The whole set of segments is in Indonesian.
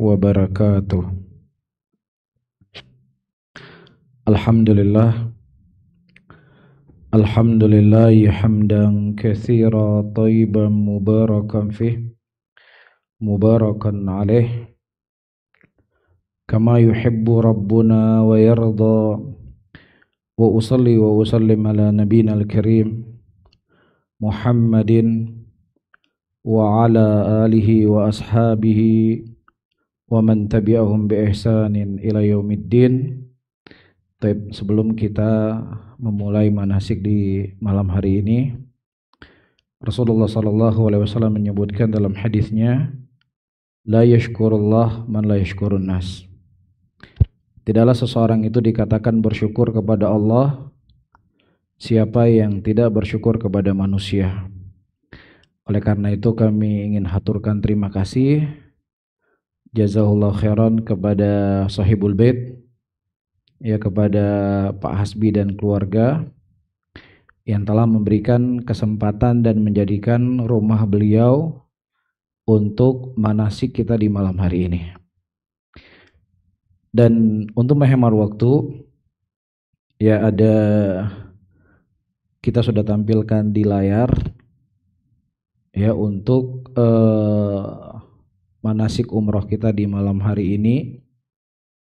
wabarakatuh. Alhamdulillah, alhamdulillahi hamdan katsira thayyiban mubarakan fih, mubarakan alaih, kama yuhibbu rabbuna wa yarda. Wa usalli wa usallim ala nabiyina al-karim Muhammadin wa ala alihi wa ashabihi wa man tabi'ahum bi ihsanin ila yaumiddin. Baik, sebelum kita memulai manasik di malam hari ini, Rasulullah sallallahu alaihi wasallam menyebutkan dalam hadisnya, la yashkurullah man la yashkurun nas. Tidaklah seseorang itu dikatakan bersyukur kepada Allah siapa yang tidak bersyukur kepada manusia. Oleh karena itu kami ingin haturkan terima kasih jazakallahu khairan kepada sahibul bait, ya, kepada Pak Hasbi dan keluarga yang telah memberikan kesempatan dan menjadikan rumah beliau untuk manasik kita di malam hari ini. Dan untuk menghemat waktu, ya, kita sudah tampilkan di layar, ya, untuk manasik umroh kita di malam hari ini.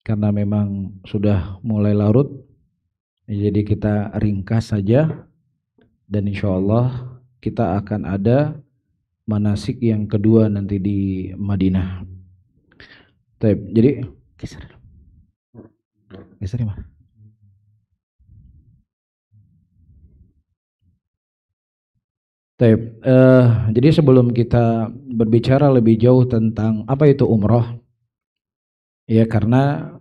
Karena memang sudah mulai larut, jadi kita ringkas saja, dan insya Allah kita akan ada manasik yang kedua nanti di Madinah. Jadi geser ya, jadi sebelum kita berbicara lebih jauh tentang apa itu umroh, ya, karena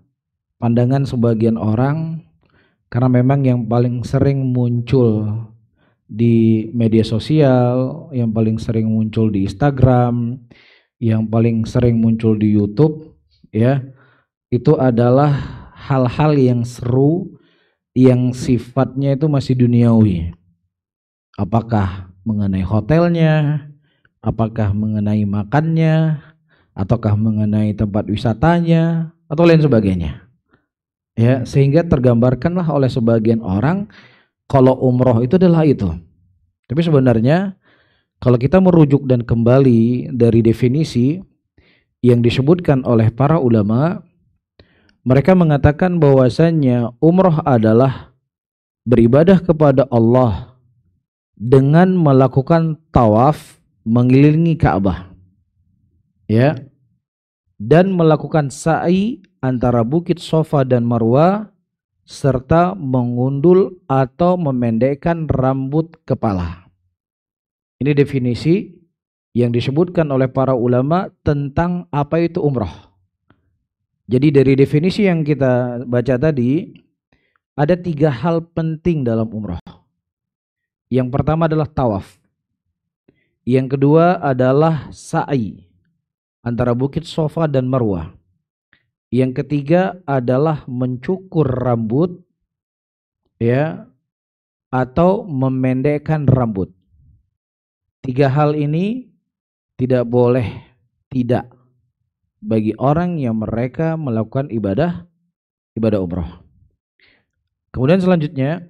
pandangan sebagian orang, karena memang yang paling sering muncul di media sosial, yang paling sering muncul di Instagram, yang paling sering muncul di YouTube, ya, itu adalah hal-hal yang seru, yang sifatnya itu masih duniawi. Apakah mengenai hotelnya, apakah mengenai makannya, ataukah mengenai tempat wisatanya, atau lain sebagainya, ya, sehingga tergambarkanlah oleh sebagian orang kalau umroh itu adalah itu. Tapi sebenarnya kalau kita merujuk dan kembali dari definisi yang disebutkan oleh para ulama, mereka mengatakan bahwasannya umroh adalah beribadah kepada Allah dengan melakukan tawaf mengelilingi Ka'bah, ya, dan melakukan sa'i antara bukit Safa dan Marwah, serta mengundul atau memendekkan rambut kepala. Ini definisi yang disebutkan oleh para ulama tentang apa itu umroh. Jadi dari definisi yang kita baca tadi, ada 3 hal penting dalam umroh. Yang pertama adalah tawaf. Yang kedua adalah sa'i antara bukit Safa dan Marwah. Yang ketiga adalah mencukur rambut, ya, atau memendekkan rambut. 3 hal ini tidak boleh tidak bagi orang yang mereka melakukan ibadah umroh. Kemudian selanjutnya,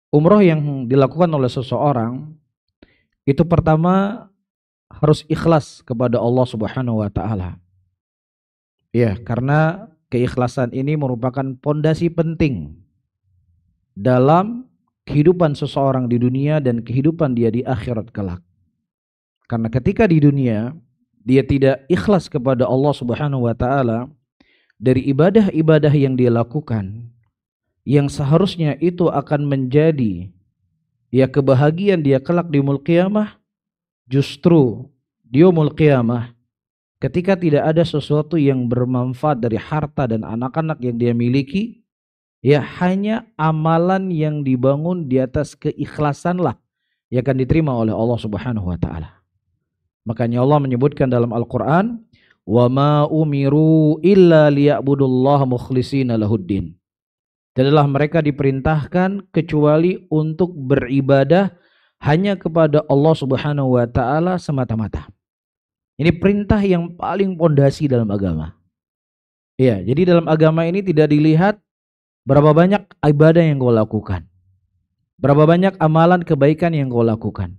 umroh yang dilakukan oleh seseorang itu pertama harus ikhlas kepada Allah Subhanahu wa taala. Ya, karena keikhlasan ini merupakan pondasi penting dalam kehidupan seseorang di dunia dan kehidupan dia di akhirat kelak. Karena ketika di dunia dia tidak ikhlas kepada Allah Subhanahu wa taala dari ibadah-ibadah yang dia lakukan, yang seharusnya itu akan menjadi, ya, kebahagiaan dia kelak di yaumul qiyamah, justru di yaumul qiyamah ketika tidak ada sesuatu yang bermanfaat dari harta dan anak-anak yang dia miliki, ya, hanya amalan yang dibangun di atas keikhlasanlah yang akan diterima oleh Allah Subhanahu wa taala. Makanya Allah menyebutkan dalam Al-Qur'an, "Wa ma umiru illa liya'budullaha mukhlishina lahuddin." Tidaklah mereka diperintahkan kecuali untuk beribadah hanya kepada Allah Subhanahu wa taala semata-mata. Ini perintah yang paling pondasi dalam agama. Iya, jadi dalam agama ini tidak dilihat berapa banyak ibadah yang kau lakukan, berapa banyak amalan kebaikan yang kau lakukan.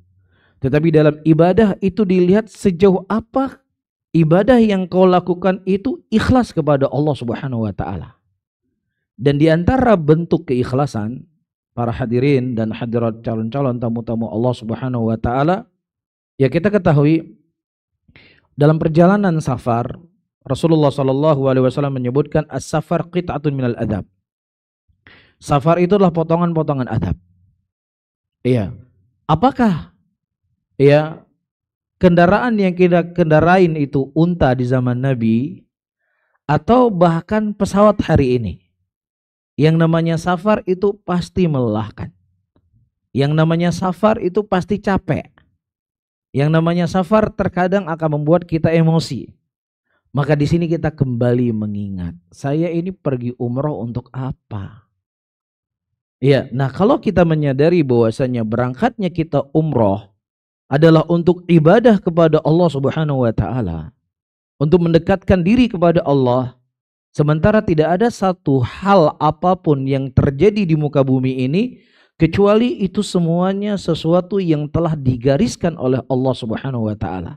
Tetapi dalam ibadah itu dilihat sejauh apa ibadah yang kau lakukan itu ikhlas kepada Allah Subhanahu wa taala. Dan di antara bentuk keikhlasan para hadirin dan hadirat calon-calon tamu-tamu Allah Subhanahu wa taala, ya kita ketahui dalam perjalanan safar Rasulullah sallallahu alaihi wasallam menyebutkan as-safar qit'atun minal adab. Safar itu adalah potongan-potongan adab. Iya. Apakah ya kendaraan yang kita kendarain itu unta di zaman Nabi atau bahkan pesawat hari ini? Yang namanya safar itu pasti melelahkan. Yang namanya safar itu pasti capek. Yang namanya safar terkadang akan membuat kita emosi. Maka di sini kita kembali mengingat, saya ini pergi umroh untuk apa? Iya, nah kalau kita menyadari bahwasanya berangkatnya kita umroh adalah untuk ibadah kepada Allah Subhanahu wa taala, untuk mendekatkan diri kepada Allah, sementara tidak ada satu hal apapun yang terjadi di muka bumi ini kecuali itu semuanya sesuatu yang telah digariskan oleh Allah Subhanahu wa taala.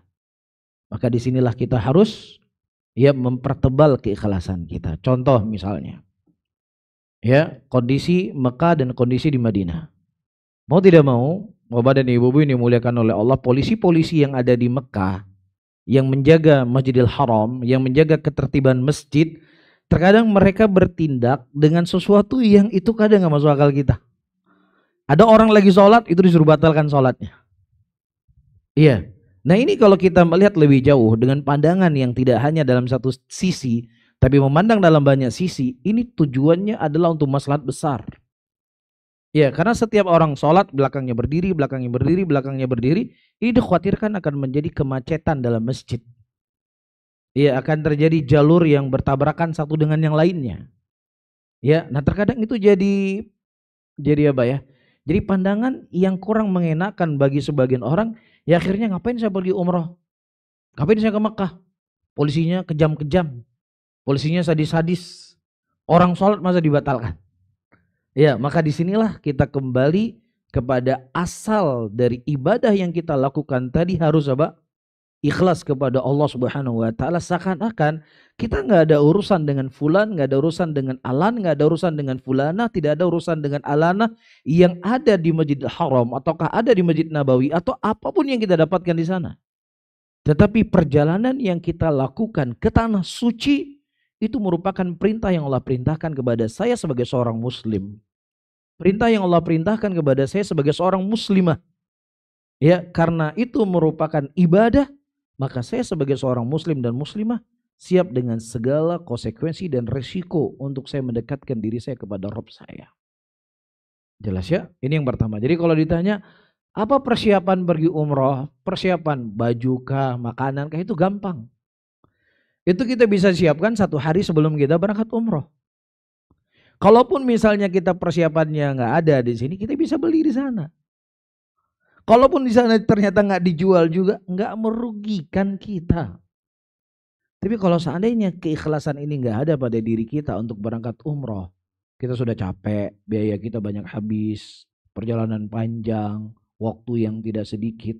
Maka disinilah kita harus mempertebal keikhlasan kita. Contoh misalnya, kondisi Mekah dan kondisi di Madinah. Mau tidak mau, Bapak dan Ibu ini dimuliakan oleh Allah, polisi-polisi yang ada di Mekah, yang menjaga Masjidil Haram, yang menjaga ketertiban masjid, terkadang mereka bertindak dengan sesuatu yang itu kadang nggak masuk akal kita. Ada orang lagi sholat, itu disuruh batalkan sholatnya. Iya. Nah ini kalau kita melihat lebih jauh dengan pandangan yang tidak hanya dalam satu sisi, tapi memandang dalam banyak sisi, ini tujuannya adalah untuk maslahat besar. Ya, karena setiap orang sholat belakangnya berdiri, belakangnya berdiri, belakangnya berdiri, ini dikhawatirkan akan menjadi kemacetan dalam masjid. Ya, akan terjadi jalur yang bertabrakan satu dengan yang lainnya. Ya, nah terkadang itu jadi apa ya? Jadi pandangan yang kurang mengenakan bagi sebagian orang. Ya akhirnya ngapain saya pergi umroh? Ngapain saya ke Mekah? Polisinya kejam-kejam. Polisinya sadis-sadis. Orang sholat masa dibatalkan? Ya, maka disinilah kita kembali kepada asal dari ibadah yang kita lakukan tadi harus apa? Ikhlas kepada Allah Subhanahu wa taala, seakan-akan kita nggak ada urusan dengan fulan, nggak ada urusan dengan alan, nggak ada urusan dengan fulana, tidak ada urusan dengan alana yang ada di Masjidil Haram ataukah ada di Masjid Nabawi atau apapun yang kita dapatkan di sana. Tetapi perjalanan yang kita lakukan ke tanah suci itu merupakan perintah yang Allah perintahkan kepada saya sebagai seorang muslim. Perintah yang Allah perintahkan kepada saya sebagai seorang muslimah. Ya, karena itu merupakan ibadah, maka saya sebagai seorang muslim dan muslimah siap dengan segala konsekuensi dan resiko untuk saya mendekatkan diri saya kepada Rabb saya. Jelas ya? Ini yang pertama. Jadi kalau ditanya, apa persiapan pergi umroh? Persiapan baju kah, makanan kah, itu gampang. Itu kita bisa siapkan 1 hari sebelum kita berangkat umroh. Kalaupun misalnya kita persiapannya nggak ada di sini, kita bisa beli di sana. Kalaupun di sana ternyata nggak dijual juga, nggak merugikan kita. Tapi kalau seandainya keikhlasan ini nggak ada pada diri kita untuk berangkat umroh, kita sudah capek, biaya kita banyak habis, perjalanan panjang, waktu yang tidak sedikit,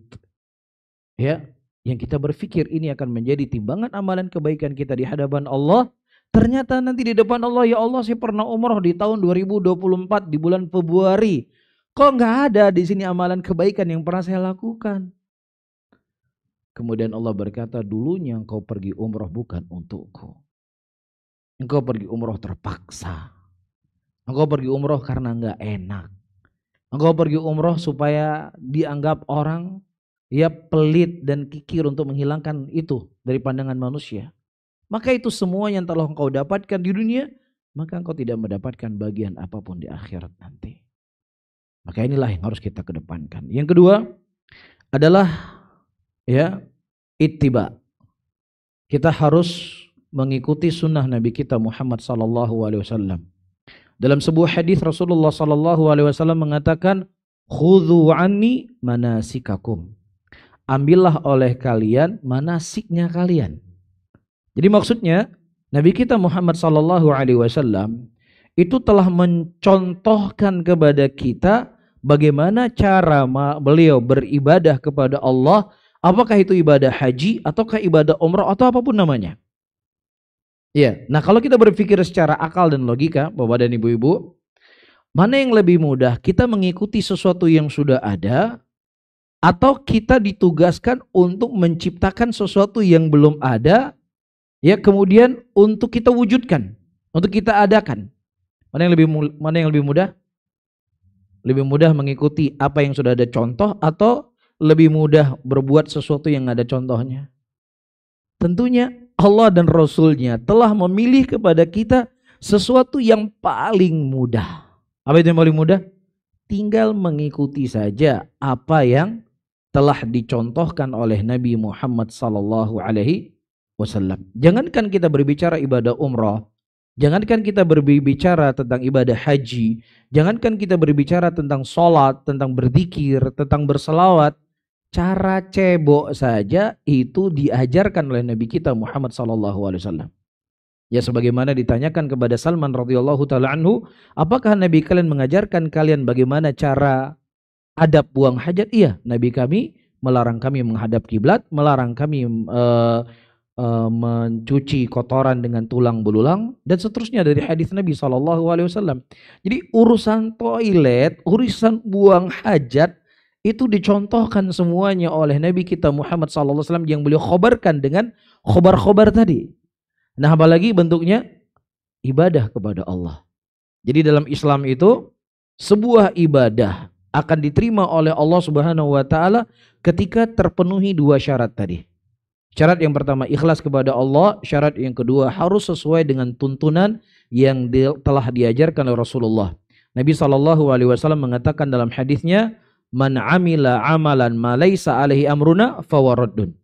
ya, yang kita berpikir ini akan menjadi timbangan amalan kebaikan kita di hadapan Allah. Ternyata nanti di depan Allah, ya Allah saya pernah umroh di tahun 2024 di bulan Februari. Kok nggak ada di sini amalan kebaikan yang pernah saya lakukan? Kemudian Allah berkata, dulunya engkau pergi umroh bukan untukku. Engkau pergi umroh terpaksa. Engkau pergi umroh karena nggak enak. Engkau pergi umroh supaya dianggap orang ya pelit dan kikir untuk menghilangkan itu dari pandangan manusia. Maka itu semua yang telah engkau dapatkan di dunia, maka engkau tidak mendapatkan bagian apapun di akhirat nanti. Maka inilah yang harus kita kedepankan. Yang kedua adalah ittiba. Kita harus mengikuti sunnah Nabi kita Muhammad sallallahu alaihi wasallam. Dalam sebuah hadis Rasulullah sallallahu alaihi wasallam mengatakan, khudhu anni manasikakum. Ambillah oleh kalian manasiknya kalian. Jadi maksudnya Nabi kita Muhammad sallallahu alaihi wasallam itu telah mencontohkan kepada kita bagaimana cara beliau beribadah kepada Allah, apakah itu ibadah haji ataukah ibadah umrah atau apapun namanya. Ya, nah kalau kita berpikir secara akal dan logika, Bapak dan Ibu-ibu, mana yang lebih mudah? Kita mengikuti sesuatu yang sudah ada atau kita ditugaskan untuk menciptakan sesuatu yang belum ada, ya kemudian untuk kita wujudkan, untuk kita adakan. Mana yang lebih mudah? Lebih mudah mengikuti apa yang sudah ada contoh atau lebih mudah berbuat sesuatu yang ada contohnya? Tentunya Allah dan Rasulnya telah memilih kepada kita sesuatu yang paling mudah. Apa itu yang paling mudah? Tinggal mengikuti saja apa yang telah dicontohkan oleh Nabi Muhammad sallallahu alaihi wasallam. Jangankan kita berbicara ibadah umrah, jangankan kita berbicara tentang ibadah haji, jangankan kita berbicara tentang sholat, tentang berzikir, tentang berselawat, cara cebok saja itu diajarkan oleh Nabi kita Muhammad sallallahu alaihi wasallam. Ya sebagaimana ditanyakan kepada Salman radhiyallahu taala anhu, apakah Nabi kalian mengajarkan kalian bagaimana cara adab buang hajat? Iya, Nabi kami melarang kami menghadap kiblat, melarang kami mencuci kotoran dengan tulang belulang dan seterusnya dari hadis Nabi SAW. Jadi urusan toilet, urusan buang hajat itu dicontohkan semuanya oleh Nabi kita Muhammad SAW yang beliau khobarkan dengan khobar-khobar tadi. Nah apalagi bentuknya ibadah kepada Allah. Jadi dalam Islam itu sebuah ibadah akan diterima oleh Allah Subhanahu wa taala ketika terpenuhi dua syarat tadi. Syarat yang pertama ikhlas kepada Allah, syarat yang kedua harus sesuai dengan tuntunan yang telah diajarkan oleh Rasulullah. Nabi SAW mengatakan dalam hadisnya, "Man amila amalan ma laisa alaihi amruna fawaradun."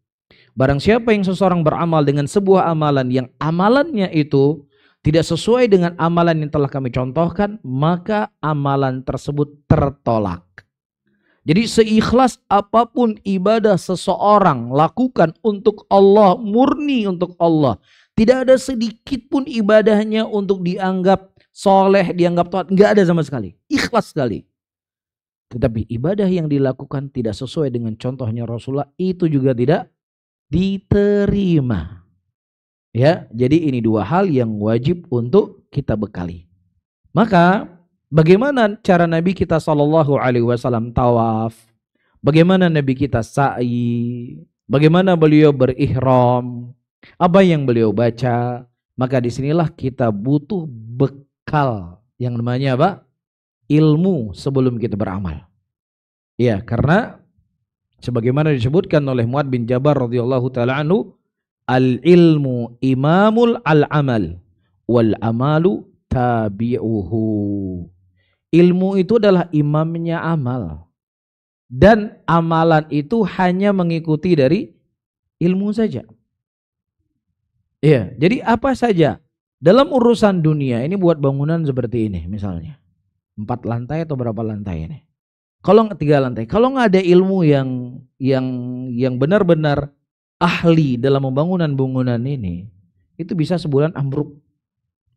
Barang siapa yang seseorang beramal dengan sebuah amalan yang amalannya itu tidak sesuai dengan amalan yang telah kami contohkan, maka amalan tersebut tertolak. Jadi seikhlas apapun ibadah seseorang lakukan untuk Allah, murni untuk Allah, tidak ada sedikit pun ibadahnya untuk dianggap soleh, dianggap taat, nggak ada sama sekali, ikhlas sekali. Tetapi ibadah yang dilakukan tidak sesuai dengan contohnya Rasulullah, itu juga tidak diterima. Ya, jadi ini dua hal yang wajib untuk kita bekali. Maka bagaimana cara Nabi kita sallallahu alaihi wasallam tawaf? Bagaimana Nabi kita sa'i? Bagaimana beliau berihram? Apa yang beliau baca? Maka disinilah kita butuh bekal yang namanya apa? Ilmu sebelum kita beramal. Ya, karena sebagaimana disebutkan oleh Mu'adz bin Jabal radhiyallahu taala anhu, al-ilmu imamul al-amal wal amalu tabi'uhu. Ilmu itu adalah imamnya amal dan amalan itu hanya mengikuti dari ilmu saja. Iya, jadi apa saja dalam urusan dunia ini, buat bangunan seperti ini misalnya 4 lantai atau berapa lantai ini? Kalau 3 lantai, kalau nggak ada ilmu yang benar-benar ahli dalam bangunan ini, itu bisa sebulan ambruk.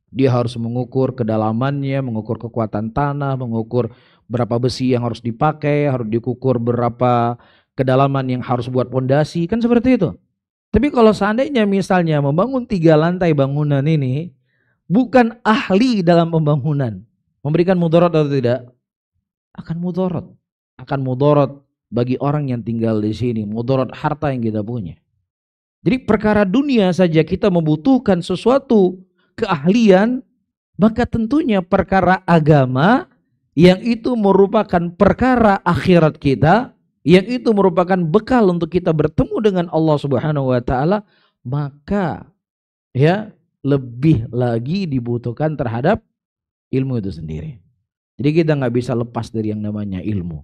Dia harus mengukur kedalamannya, mengukur kekuatan tanah, mengukur berapa besi yang harus dipakai, harus diukur berapa kedalaman yang harus buat pondasi, kan seperti itu. Tapi kalau seandainya misalnya membangun 3 lantai bangunan ini, bukan ahli dalam pembangunan, memberikan mudarat atau tidak? Akan mudarat. Akan mudarat bagi orang yang tinggal di sini, mudarat harta yang kita punya. Jadi perkara dunia saja kita membutuhkan sesuatu keahlian, maka tentunya perkara agama yang itu merupakan perkara akhirat kita, yang itu merupakan bekal untuk kita bertemu dengan Allah Subhanahu wa taala, maka ya lebih lagi dibutuhkan terhadap ilmu itu sendiri. Jadi kita nggak bisa lepas dari yang namanya ilmu.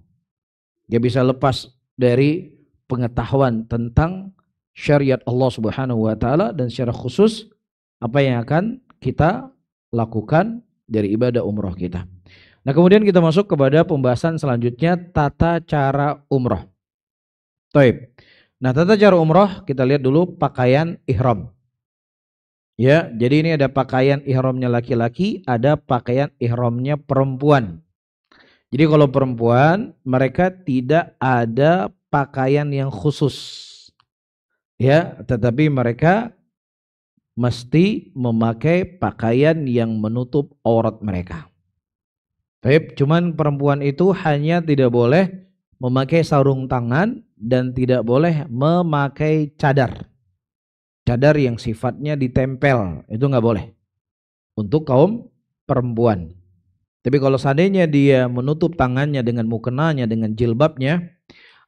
Nggak bisa lepas dari pengetahuan tentang syariat Allah Subhanahu wa taala dan secara khusus apa yang akan kita lakukan dari ibadah umroh kita. Nah, kemudian kita masuk kepada pembahasan selanjutnya, tata cara umroh. Taib. Nah, tata cara umroh kita lihat dulu pakaian ihram. Ya, jadi ini ada pakaian ihramnya laki-laki, ada pakaian ihramnya perempuan. Jadi kalau perempuan mereka tidak ada pakaian yang khusus. Ya, tetapi mereka mesti memakai pakaian yang menutup aurat mereka. Baik, cuman perempuan itu hanya tidak boleh memakai sarung tangan dan tidak boleh memakai cadar. Cadar yang sifatnya ditempel, itu nggak boleh untuk kaum perempuan. Tapi kalau seandainya dia menutup tangannya dengan mukenanya, dengan jilbabnya,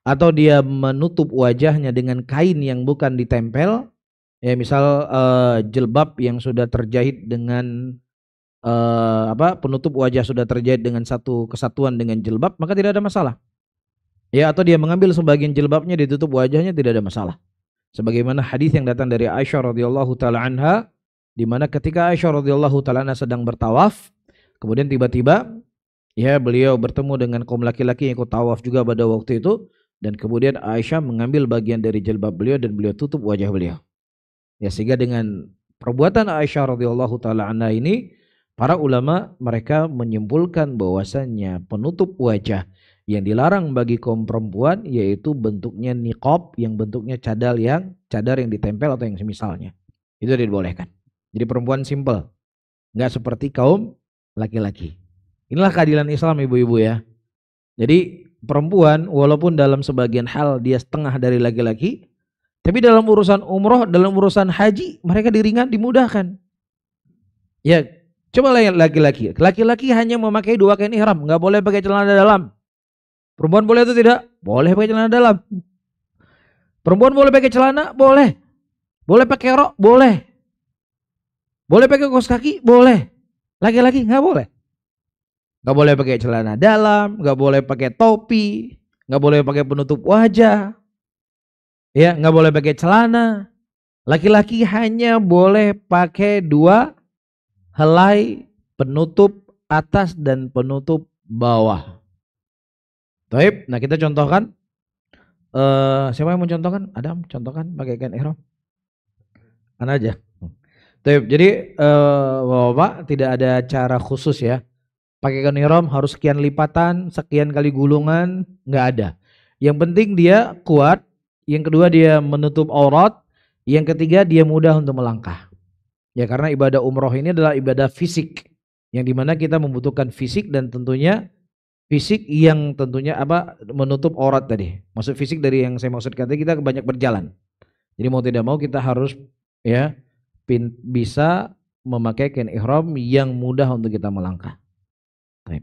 atau dia menutup wajahnya dengan kain yang bukan ditempel, ya misal jilbab yang sudah terjahit dengan penutup wajah sudah terjahit dengan satu kesatuan dengan jilbab, maka tidak ada masalah. Ya, atau dia mengambil sebagian jilbabnya ditutup wajahnya, tidak ada masalah. Sebagaimana hadis yang datang dari Aisyah radhiyallahu taala anha, di mana ketika Aisyah radhiyallahu taala anha sedang bertawaf, kemudian tiba-tiba ya beliau bertemu dengan kaum laki-laki yang ikut tawaf juga pada waktu itu, dan kemudian Aisyah mengambil bagian dari jilbab beliau dan beliau tutup wajah beliau. Ya, sehingga dengan perbuatan Aisyah radhiyallahu taala anha ini, para ulama mereka menyimpulkan bahwasannya penutup wajah yang dilarang bagi kaum perempuan yaitu bentuknya niqab, yang bentuknya cadar yang ditempel atau yang semisalnya. Itu dibolehkan. Jadi perempuan simple, nggak seperti kaum laki-laki. Inilah keadilan Islam, ibu-ibu ya. Jadi perempuan walaupun dalam sebagian hal dia setengah dari laki-laki, tapi dalam urusan umroh, dalam urusan haji mereka dimudahkan. Ya, coba laki-laki. Laki-laki hanya memakai 2 kain ihram, nggak boleh pakai celana dalam. Perempuan boleh atau tidak? Boleh pakai celana dalam. Perempuan boleh pakai celana? Boleh. Boleh pakai rok? Boleh. Boleh pakai kaos kaki? Boleh. Laki-laki nggak boleh. Nggak boleh pakai celana dalam, nggak boleh pakai topi, nggak boleh pakai penutup wajah, ya nggak boleh pakai celana. Laki-laki hanya boleh pakai 2 helai penutup atas dan penutup bawah. Taib. Nah, kita contohkan. Siapa yang mau contohkan? Adam, contohkan pakai kain ihram. Ana aja. Taib. Jadi Bapak tidak ada cara khusus ya. Pakai kain ihram harus sekian lipatan, sekian kali gulungan, nggak ada. Yang penting dia kuat. Yang kedua dia menutup aurat. Yang ketiga dia mudah untuk melangkah. Ya, karena ibadah umroh ini adalah ibadah fisik, yang dimana kita membutuhkan fisik dan tentunya fisik yang tentunya menutup aurat tadi. Maksud fisik dari yang saya maksudkan tadi, kita banyak berjalan. Jadi mau tidak mau kita harus ya bisa memakai kain ihram yang mudah untuk kita melangkah. Baik.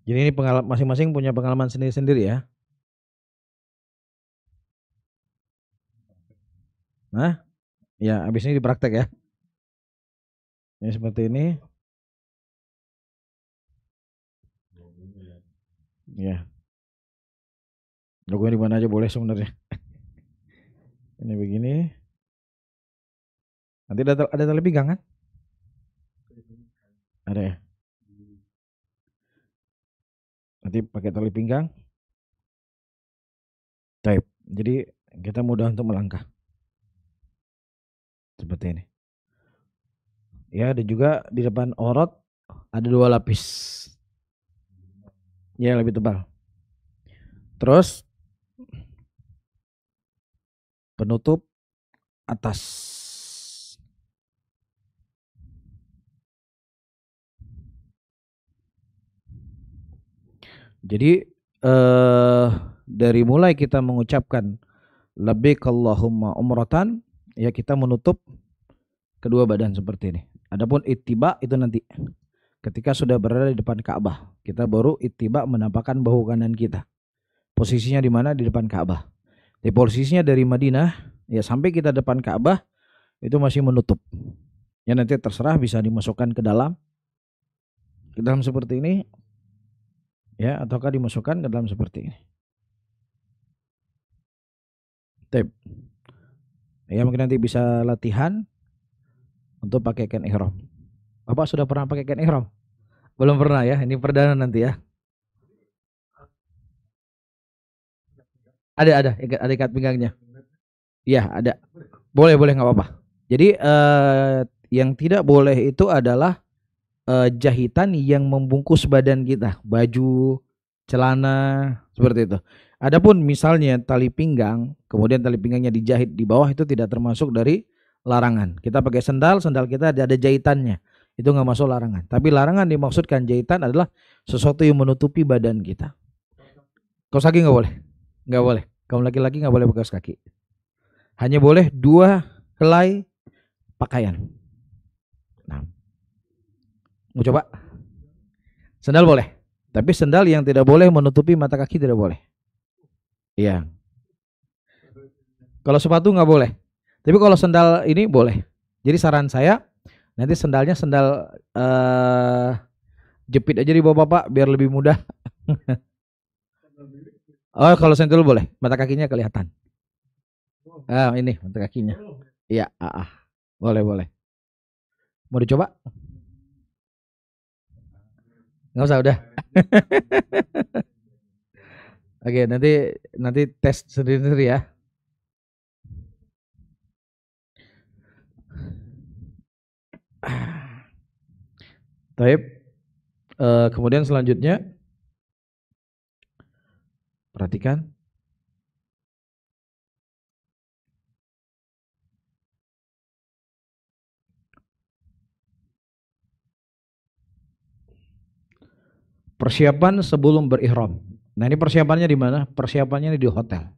Jadi ini pengalaman masing-masing punya pengalaman sendiri-sendiri ya. Nah, ya habis ini dipraktek ya. Ini seperti ini. Ya. Logonya di mana aja boleh sebenarnya. Ini begini. Nanti ada tali pinggang kan? Ada ya. Nanti pakai tali pinggang. Type. Jadi kita mudah untuk melangkah. Seperti ini. Ya, dan juga di depan aurat ada 2 lapis. Ya, lebih tebal. Terus penutup atas. Jadi dari mulai kita mengucapkan labbaik Allahumma umratan, ya kita menutup kedua badan seperti ini. Adapun ittiba itu nanti ketika sudah berada di depan Ka'bah, kita baru ittiba menampakkan bahu kanan kita. Posisinya di mana? Di depan Ka'bah. Di posisinya dari Madinah ya sampai kita depan Ka'bah itu masih menutup. Ya, nanti terserah bisa dimasukkan ke dalam seperti ini ya, ataukah dimasukkan ke dalam seperti ini. Tip. Ya mungkin nanti bisa latihan untuk pakai kain ihram. Bapak sudah pernah pakai kain ihram? Belum pernah ya, ini perdana nanti ya. Ada ikat pinggangnya. Iya, ada. Boleh, nggak apa-apa. Jadi yang tidak boleh itu adalah jahitan yang membungkus badan kita, baju, celana, seperti itu. Adapun misalnya tali pinggang, kemudian tali pinggangnya dijahit di bawah, itu tidak termasuk dari larangan. Kita pakai sendal kita ada jahitannya, itu nggak masuk larangan. Tapi larangan dimaksudkan jahitan adalah sesuatu yang menutupi badan kita. Kaos kaki nggak boleh, Kaum laki-laki nggak boleh pakai kaos kaki. Hanya boleh 2 helai pakaian. Nah, mau coba? Sendal boleh, tapi sendal yang tidak boleh menutupi mata kaki tidak boleh. Iya. Kalau sepatu nggak boleh, tapi kalau sendal ini boleh. Jadi saran saya, nanti sendalnya sendal jepit aja di bawah bapak biar lebih mudah. Oh, kalau sendal boleh, mata kakinya kelihatan. Ini mata kakinya. Iya, boleh. Mau dicoba? Nggak usah, udah. Oke, nanti tes sendiri ya. Baik. Kemudian selanjutnya perhatikan. Persiapan sebelum berihram. Nah, ini persiapannya di mana? Persiapannya di hotel.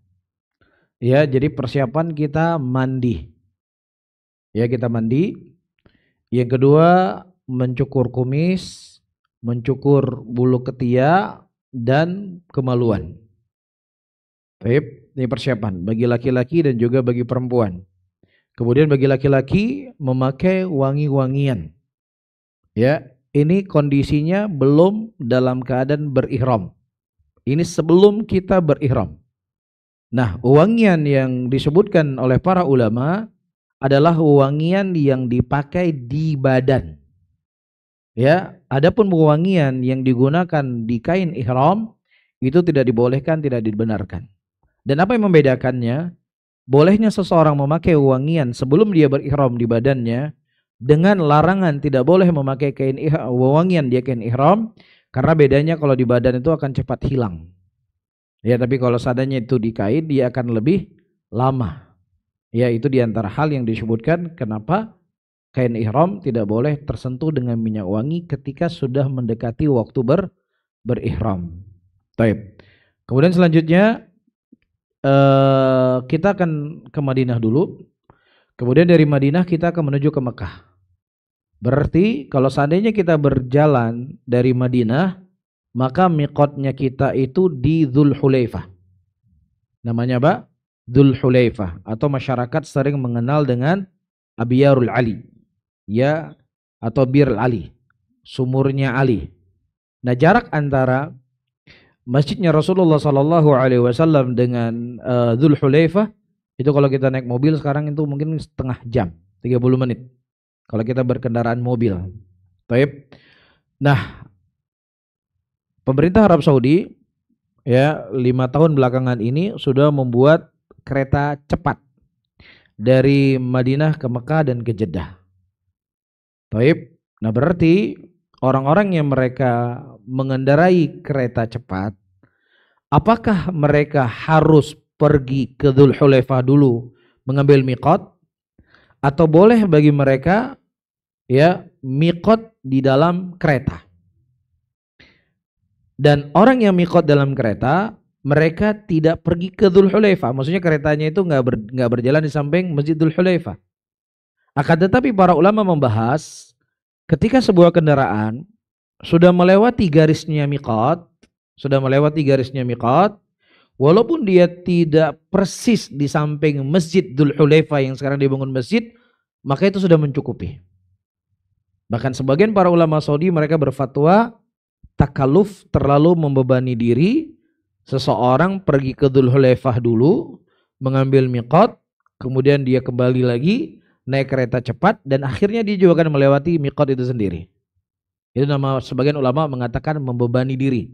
Ya, jadi persiapan kita mandi. Ya, kita mandi. Yang kedua, mencukur kumis, mencukur bulu ketiak dan kemaluan. Baik, ini persiapan bagi laki-laki dan juga bagi perempuan. Kemudian bagi laki-laki memakai wangi-wangian. Ya, ini kondisinya belum dalam keadaan berihram. Ini sebelum kita berihram. Nah, wangian yang disebutkan oleh para ulama adalah wangian yang dipakai di badan. Ya, adapun wangian yang digunakan di kain ihram itu tidak dibolehkan, tidak dibenarkan. Dan apa yang membedakannya? Bolehnya seseorang memakai wangian sebelum dia berihram di badannya, dengan larangan tidak boleh memakai kain wangian dia kain ihram, karena bedanya kalau di badan itu akan cepat hilang. Ya, tapi kalau seadanya itu di kain dia akan lebih lama. Ya, itu diantara hal yang disebutkan kenapa kain ihram tidak boleh tersentuh dengan minyak wangi ketika sudah mendekati waktu berihram. Baik. Kemudian selanjutnya kita akan ke Madinah dulu. Kemudian dari Madinah kita akan menuju ke Mekah. Berarti kalau seandainya kita berjalan dari Madinah, maka miqatnya kita itu di Dzulhulaifah. Namanya apa? Dzulhulaifah, atau masyarakat sering mengenal dengan Abiyarul Ali. Ya, atau Bir Ali, sumurnya Ali. Nah, jarak antara masjidnya Rasulullah SAW dengan Dzulhulaifah itu kalau kita naik mobil sekarang itu mungkin setengah jam, 30 menit. Kalau kita berkendaraan mobil. Taib. Nah, pemerintah Arab Saudi ya 5 tahun belakangan ini sudah membuat kereta cepat dari Madinah ke Mekah dan ke Jeddah. Taib. Nah, berarti orang-orang yang mereka mengendarai kereta cepat, apakah mereka harus pergi ke Dzulhulaifah dulu mengambil miqat, atau boleh bagi mereka ya miqat di dalam kereta? Dan orang yang miqat dalam kereta, mereka tidak pergi ke Dzulhulaifah. Maksudnya keretanya itu nggak berjalan di samping Masjid Dzulhulaifah. Akan tetapi para ulama membahas ketika sebuah kendaraan sudah melewati garisnya miqat, walaupun dia tidak persis di samping Masjid Dzulhulaifah yang sekarang dibangun masjid, maka itu sudah mencukupi. Bahkan sebagian para ulama Saudi mereka berfatwa takaluf, terlalu membebani diri, seseorang pergi ke Dzulhulaifah dulu, mengambil miqat, kemudian dia kembali lagi naik kereta cepat dan akhirnya dia juga akan melewati miqat itu sendiri. Itu nama sebagian ulama mengatakan membebani diri.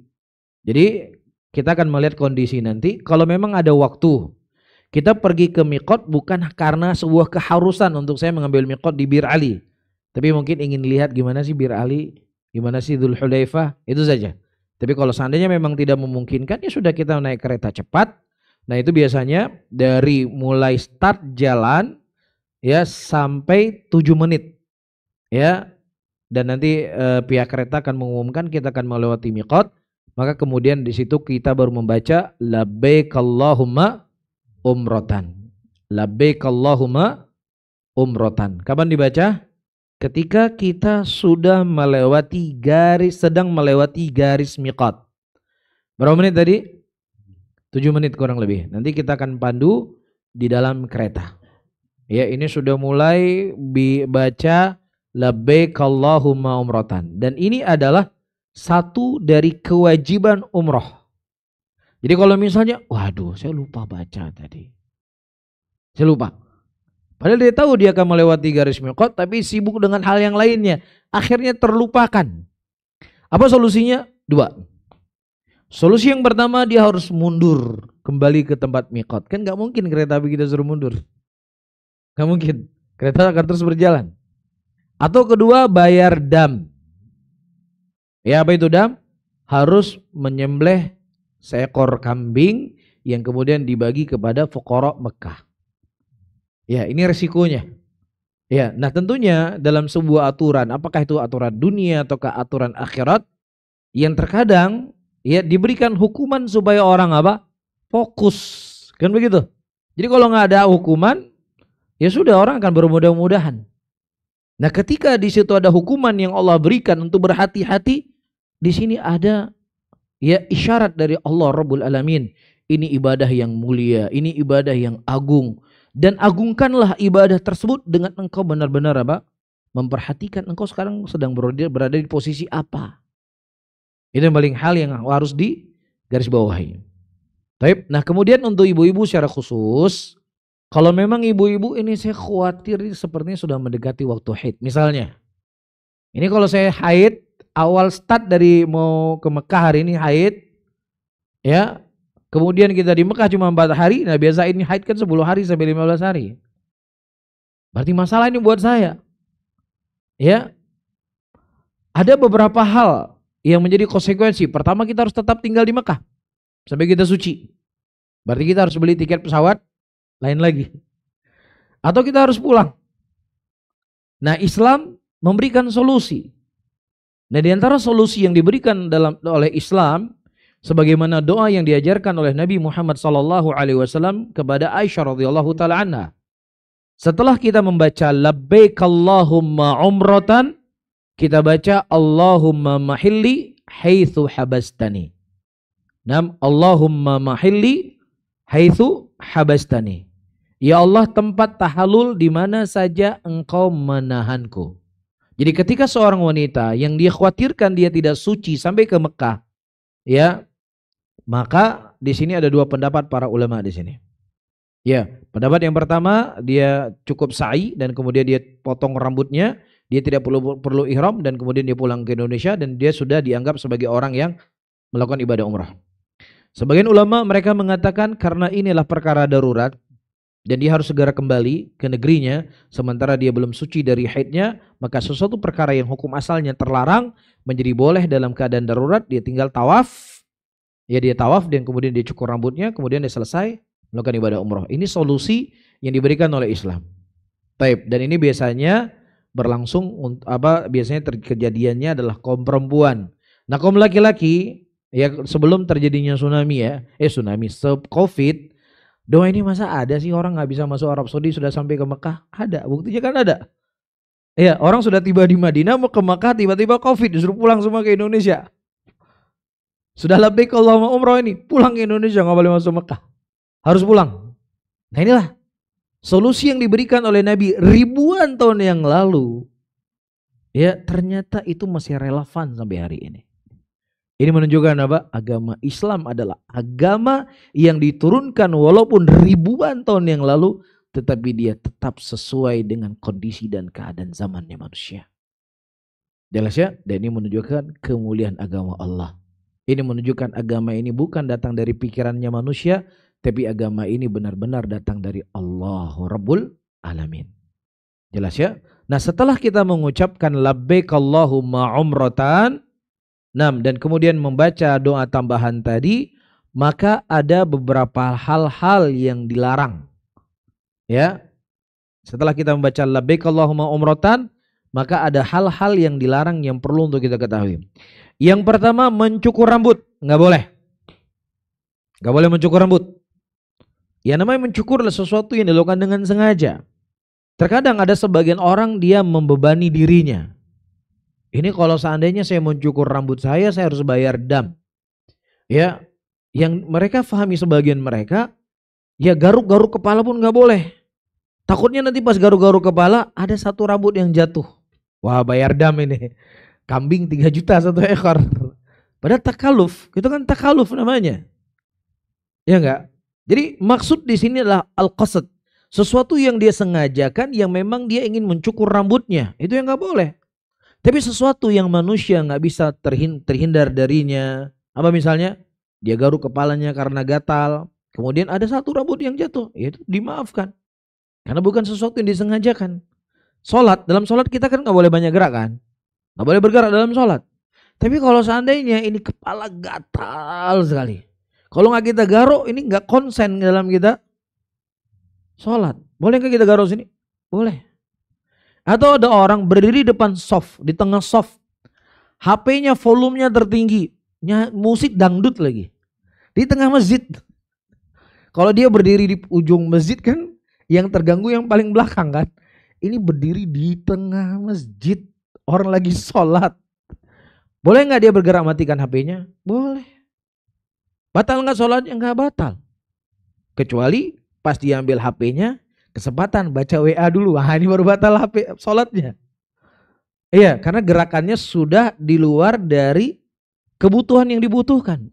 Jadi kita akan melihat kondisi nanti. Kalau memang ada waktu, kita pergi ke miqat bukan karena sebuah keharusan untuk saya mengambil miqat di Bir Ali. Tapi mungkin ingin lihat gimana sih Bir Ali, gimana sih Dzul Hulaifah, itu saja. Tapi kalau seandainya memang tidak memungkinkan, ya sudah kita naik kereta cepat. Nah itu biasanya dari mulai start jalan ya sampai 7 menit ya. Dan nanti pihak kereta akan mengumumkan kita akan melewati miqat. Maka kemudian di situ kita baru membaca labbaik Allahumma umratan. Labbaik Allahumma umratan. Kapan dibaca? Ketika kita sudah melewati sedang melewati garis miqat. Berapa menit tadi? 7 menit kurang lebih. Nanti kita akan pandu di dalam kereta. Ya, ini sudah mulai dibaca labbaik Allahumma umratan. Dan ini adalah satu dari kewajiban umroh. Jadi kalau misalnya, waduh saya lupa baca tadi. Saya lupa. Padahal dia tahu dia akan melewati garis miqat tapi sibuk dengan hal yang lainnya. Akhirnya terlupakan. Apa solusinya? 2. Solusi yang pertama dia harus mundur kembali ke tempat miqat. Kan gak mungkin kereta api kita suruh mundur. Gak mungkin. Kereta akan terus berjalan. Atau kedua bayar dam. Ya apa itu dam? Harus menyembelih seekor kambing yang kemudian dibagi kepada fuqara Mekah. Ya ini resikonya. Ya, nah tentunya dalam sebuah aturan, apakah itu aturan dunia ataukah aturan akhirat, yang terkadang ya diberikan hukuman supaya orang apa? Fokus. Kan begitu. Jadi kalau nggak ada hukuman, ya sudah orang akan bermudah-mudahan. Nah ketika di situ ada hukuman yang Allah berikan untuk berhati-hati, di sini ada ya isyarat dari Allah Rabbul Alamin. Ini ibadah yang mulia, ini ibadah yang agung. Dan agungkanlah ibadah tersebut dengan engkau benar-benar apa? Memperhatikan engkau sekarang sedang berada di posisi apa. Itu yang paling hal yang harus digarisbawahi. Nah kemudian untuk ibu-ibu secara khusus, kalau memang ibu-ibu ini saya khawatir sepertinya sudah mendekati waktu haid. Misalnya, ini kalau saya haid, awal start dari mau ke Mekah hari ini haid, ya, kemudian kita di Mekah cuma 4 hari, nah biasa ini haid kan 10 hari sampai 15 hari. Berarti masalah ini buat saya. Ya, ada beberapa hal yang menjadi konsekuensi. Pertama kita harus tetap tinggal di Mekah sampai kita suci. Berarti kita harus beli tiket pesawat lain lagi. Atau kita harus pulang. Nah Islam memberikan solusi. Nah di antara solusi yang diberikan oleh Islam, sebagaimana doa yang diajarkan oleh Nabi Muhammad SAW kepada Aisyah radhiyallahu taala anha. Setelah kita membaca labbaik Allahumma umratan, kita baca Allahumma mahilli haitsu habastani. Allahumma mahilli haitsu habastani. Ya Allah tempat tahallul di mana saja engkau menahanku. Jadi ketika seorang wanita yang dia khawatirkan dia tidak suci sampai ke Mekah, ya, maka di sini ada 2 pendapat para ulama di sini. Ya, pendapat yang pertama dia cukup sa'i dan kemudian dia potong rambutnya, dia tidak perlu ihram dan kemudian dia pulang ke Indonesia dan dia sudah dianggap sebagai orang yang melakukan ibadah umrah. Sebagian ulama mereka mengatakan karena inilah perkara darurat dan dia harus segera kembali ke negerinya sementara dia belum suci dari haidnya, maka sesuatu perkara yang hukum asalnya terlarang menjadi boleh dalam keadaan darurat. Dia tinggal tawaf, ya dia tawaf dan kemudian dia cukur rambutnya, kemudian dia selesai melakukan ibadah umroh. Ini solusi yang diberikan oleh Islam. Dan ini biasanya berlangsung biasanya kejadiannya adalah kaum perempuan. Nah kaum laki-laki ya sebelum terjadinya tsunami COVID, doa ini masa ada sih orang nggak bisa masuk Arab Saudi sudah sampai ke Mekah? Ada, buktinya kan ada. Ya, orang sudah tiba di Madinah mau ke Mekah tiba-tiba COVID disuruh pulang semua ke Indonesia. Sudah labbaik Allahumma umrah ini pulang ke Indonesia nggak boleh masuk Mekah, harus pulang. Nah inilah solusi yang diberikan oleh Nabi ribuan tahun yang lalu. Ya ternyata itu masih relevan sampai hari ini. Ini menunjukkan apa? Agama Islam adalah agama yang diturunkan walaupun ribuan tahun yang lalu, tetapi dia tetap sesuai dengan kondisi dan keadaan zamannya manusia. Jelas ya? Dan ini menunjukkan kemuliaan agama Allah. Ini menunjukkan agama ini bukan datang dari pikirannya manusia, tapi agama ini benar-benar datang dari Allah Rabbul Alamin. Jelas ya? Nah, setelah kita mengucapkan labbaik Allahumma umratan, dan kemudian membaca doa tambahan tadi, maka ada beberapa hal-hal yang dilarang. Ya. Setelah kita membaca labbaik Allahumma umratan, maka ada hal-hal yang dilarang yang perlu untuk kita ketahui. Yang pertama, mencukur rambut, nggak boleh. Nggak boleh mencukur rambut. Ya, namanya mencukur adalah sesuatu yang dilakukan dengan sengaja. Terkadang ada sebagian orang dia membebani dirinya. Ini kalau seandainya saya mencukur rambut saya harus bayar dam. Ya, yang mereka pahami sebagian mereka, ya garuk-garuk kepala pun nggak boleh. Takutnya nanti pas garuk-garuk kepala ada satu rambut yang jatuh. Wah, bayar dam ini. Kambing 3 juta satu ekor. Padahal takaluf, itu kan takaluf namanya. Ya enggak? Jadi maksud di sini adalah al-qasad. Sesuatu yang dia sengajakan yang memang dia ingin mencukur rambutnya. Itu yang nggak boleh. Tapi sesuatu yang manusia nggak bisa terhindar darinya. Apa misalnya? Dia garuk kepalanya karena gatal. Kemudian ada satu rambut yang jatuh. Itu dimaafkan. Karena bukan sesuatu yang disengajakan. Dalam sholat kita kan nggak boleh banyak gerak kan? Nggak boleh bergerak dalam sholat. Tapi kalau seandainya ini kepala gatal sekali. Kalau nggak kita garuk, ini nggak konsen dalam kita sholat. Boleh nggak kita garuk sini? Boleh. Atau ada orang berdiri depan soft, di tengah soft. HP-nya volumenya tertinggi. Musik dangdut lagi. Di tengah masjid. Kalau dia berdiri di ujung masjid kan, yang terganggu yang paling belakang kan. Ini berdiri di tengah masjid. Orang lagi sholat. Boleh nggak dia bergerak matikan HP-nya? Boleh. Batal nggak sholatnya? Nggak batal. Kecuali pas dia ambil HP-nya, kesempatan baca WA dulu. Wah, ini baru batal HP sholatnya. Iya, karena gerakannya sudah di luar dari kebutuhan yang dibutuhkan.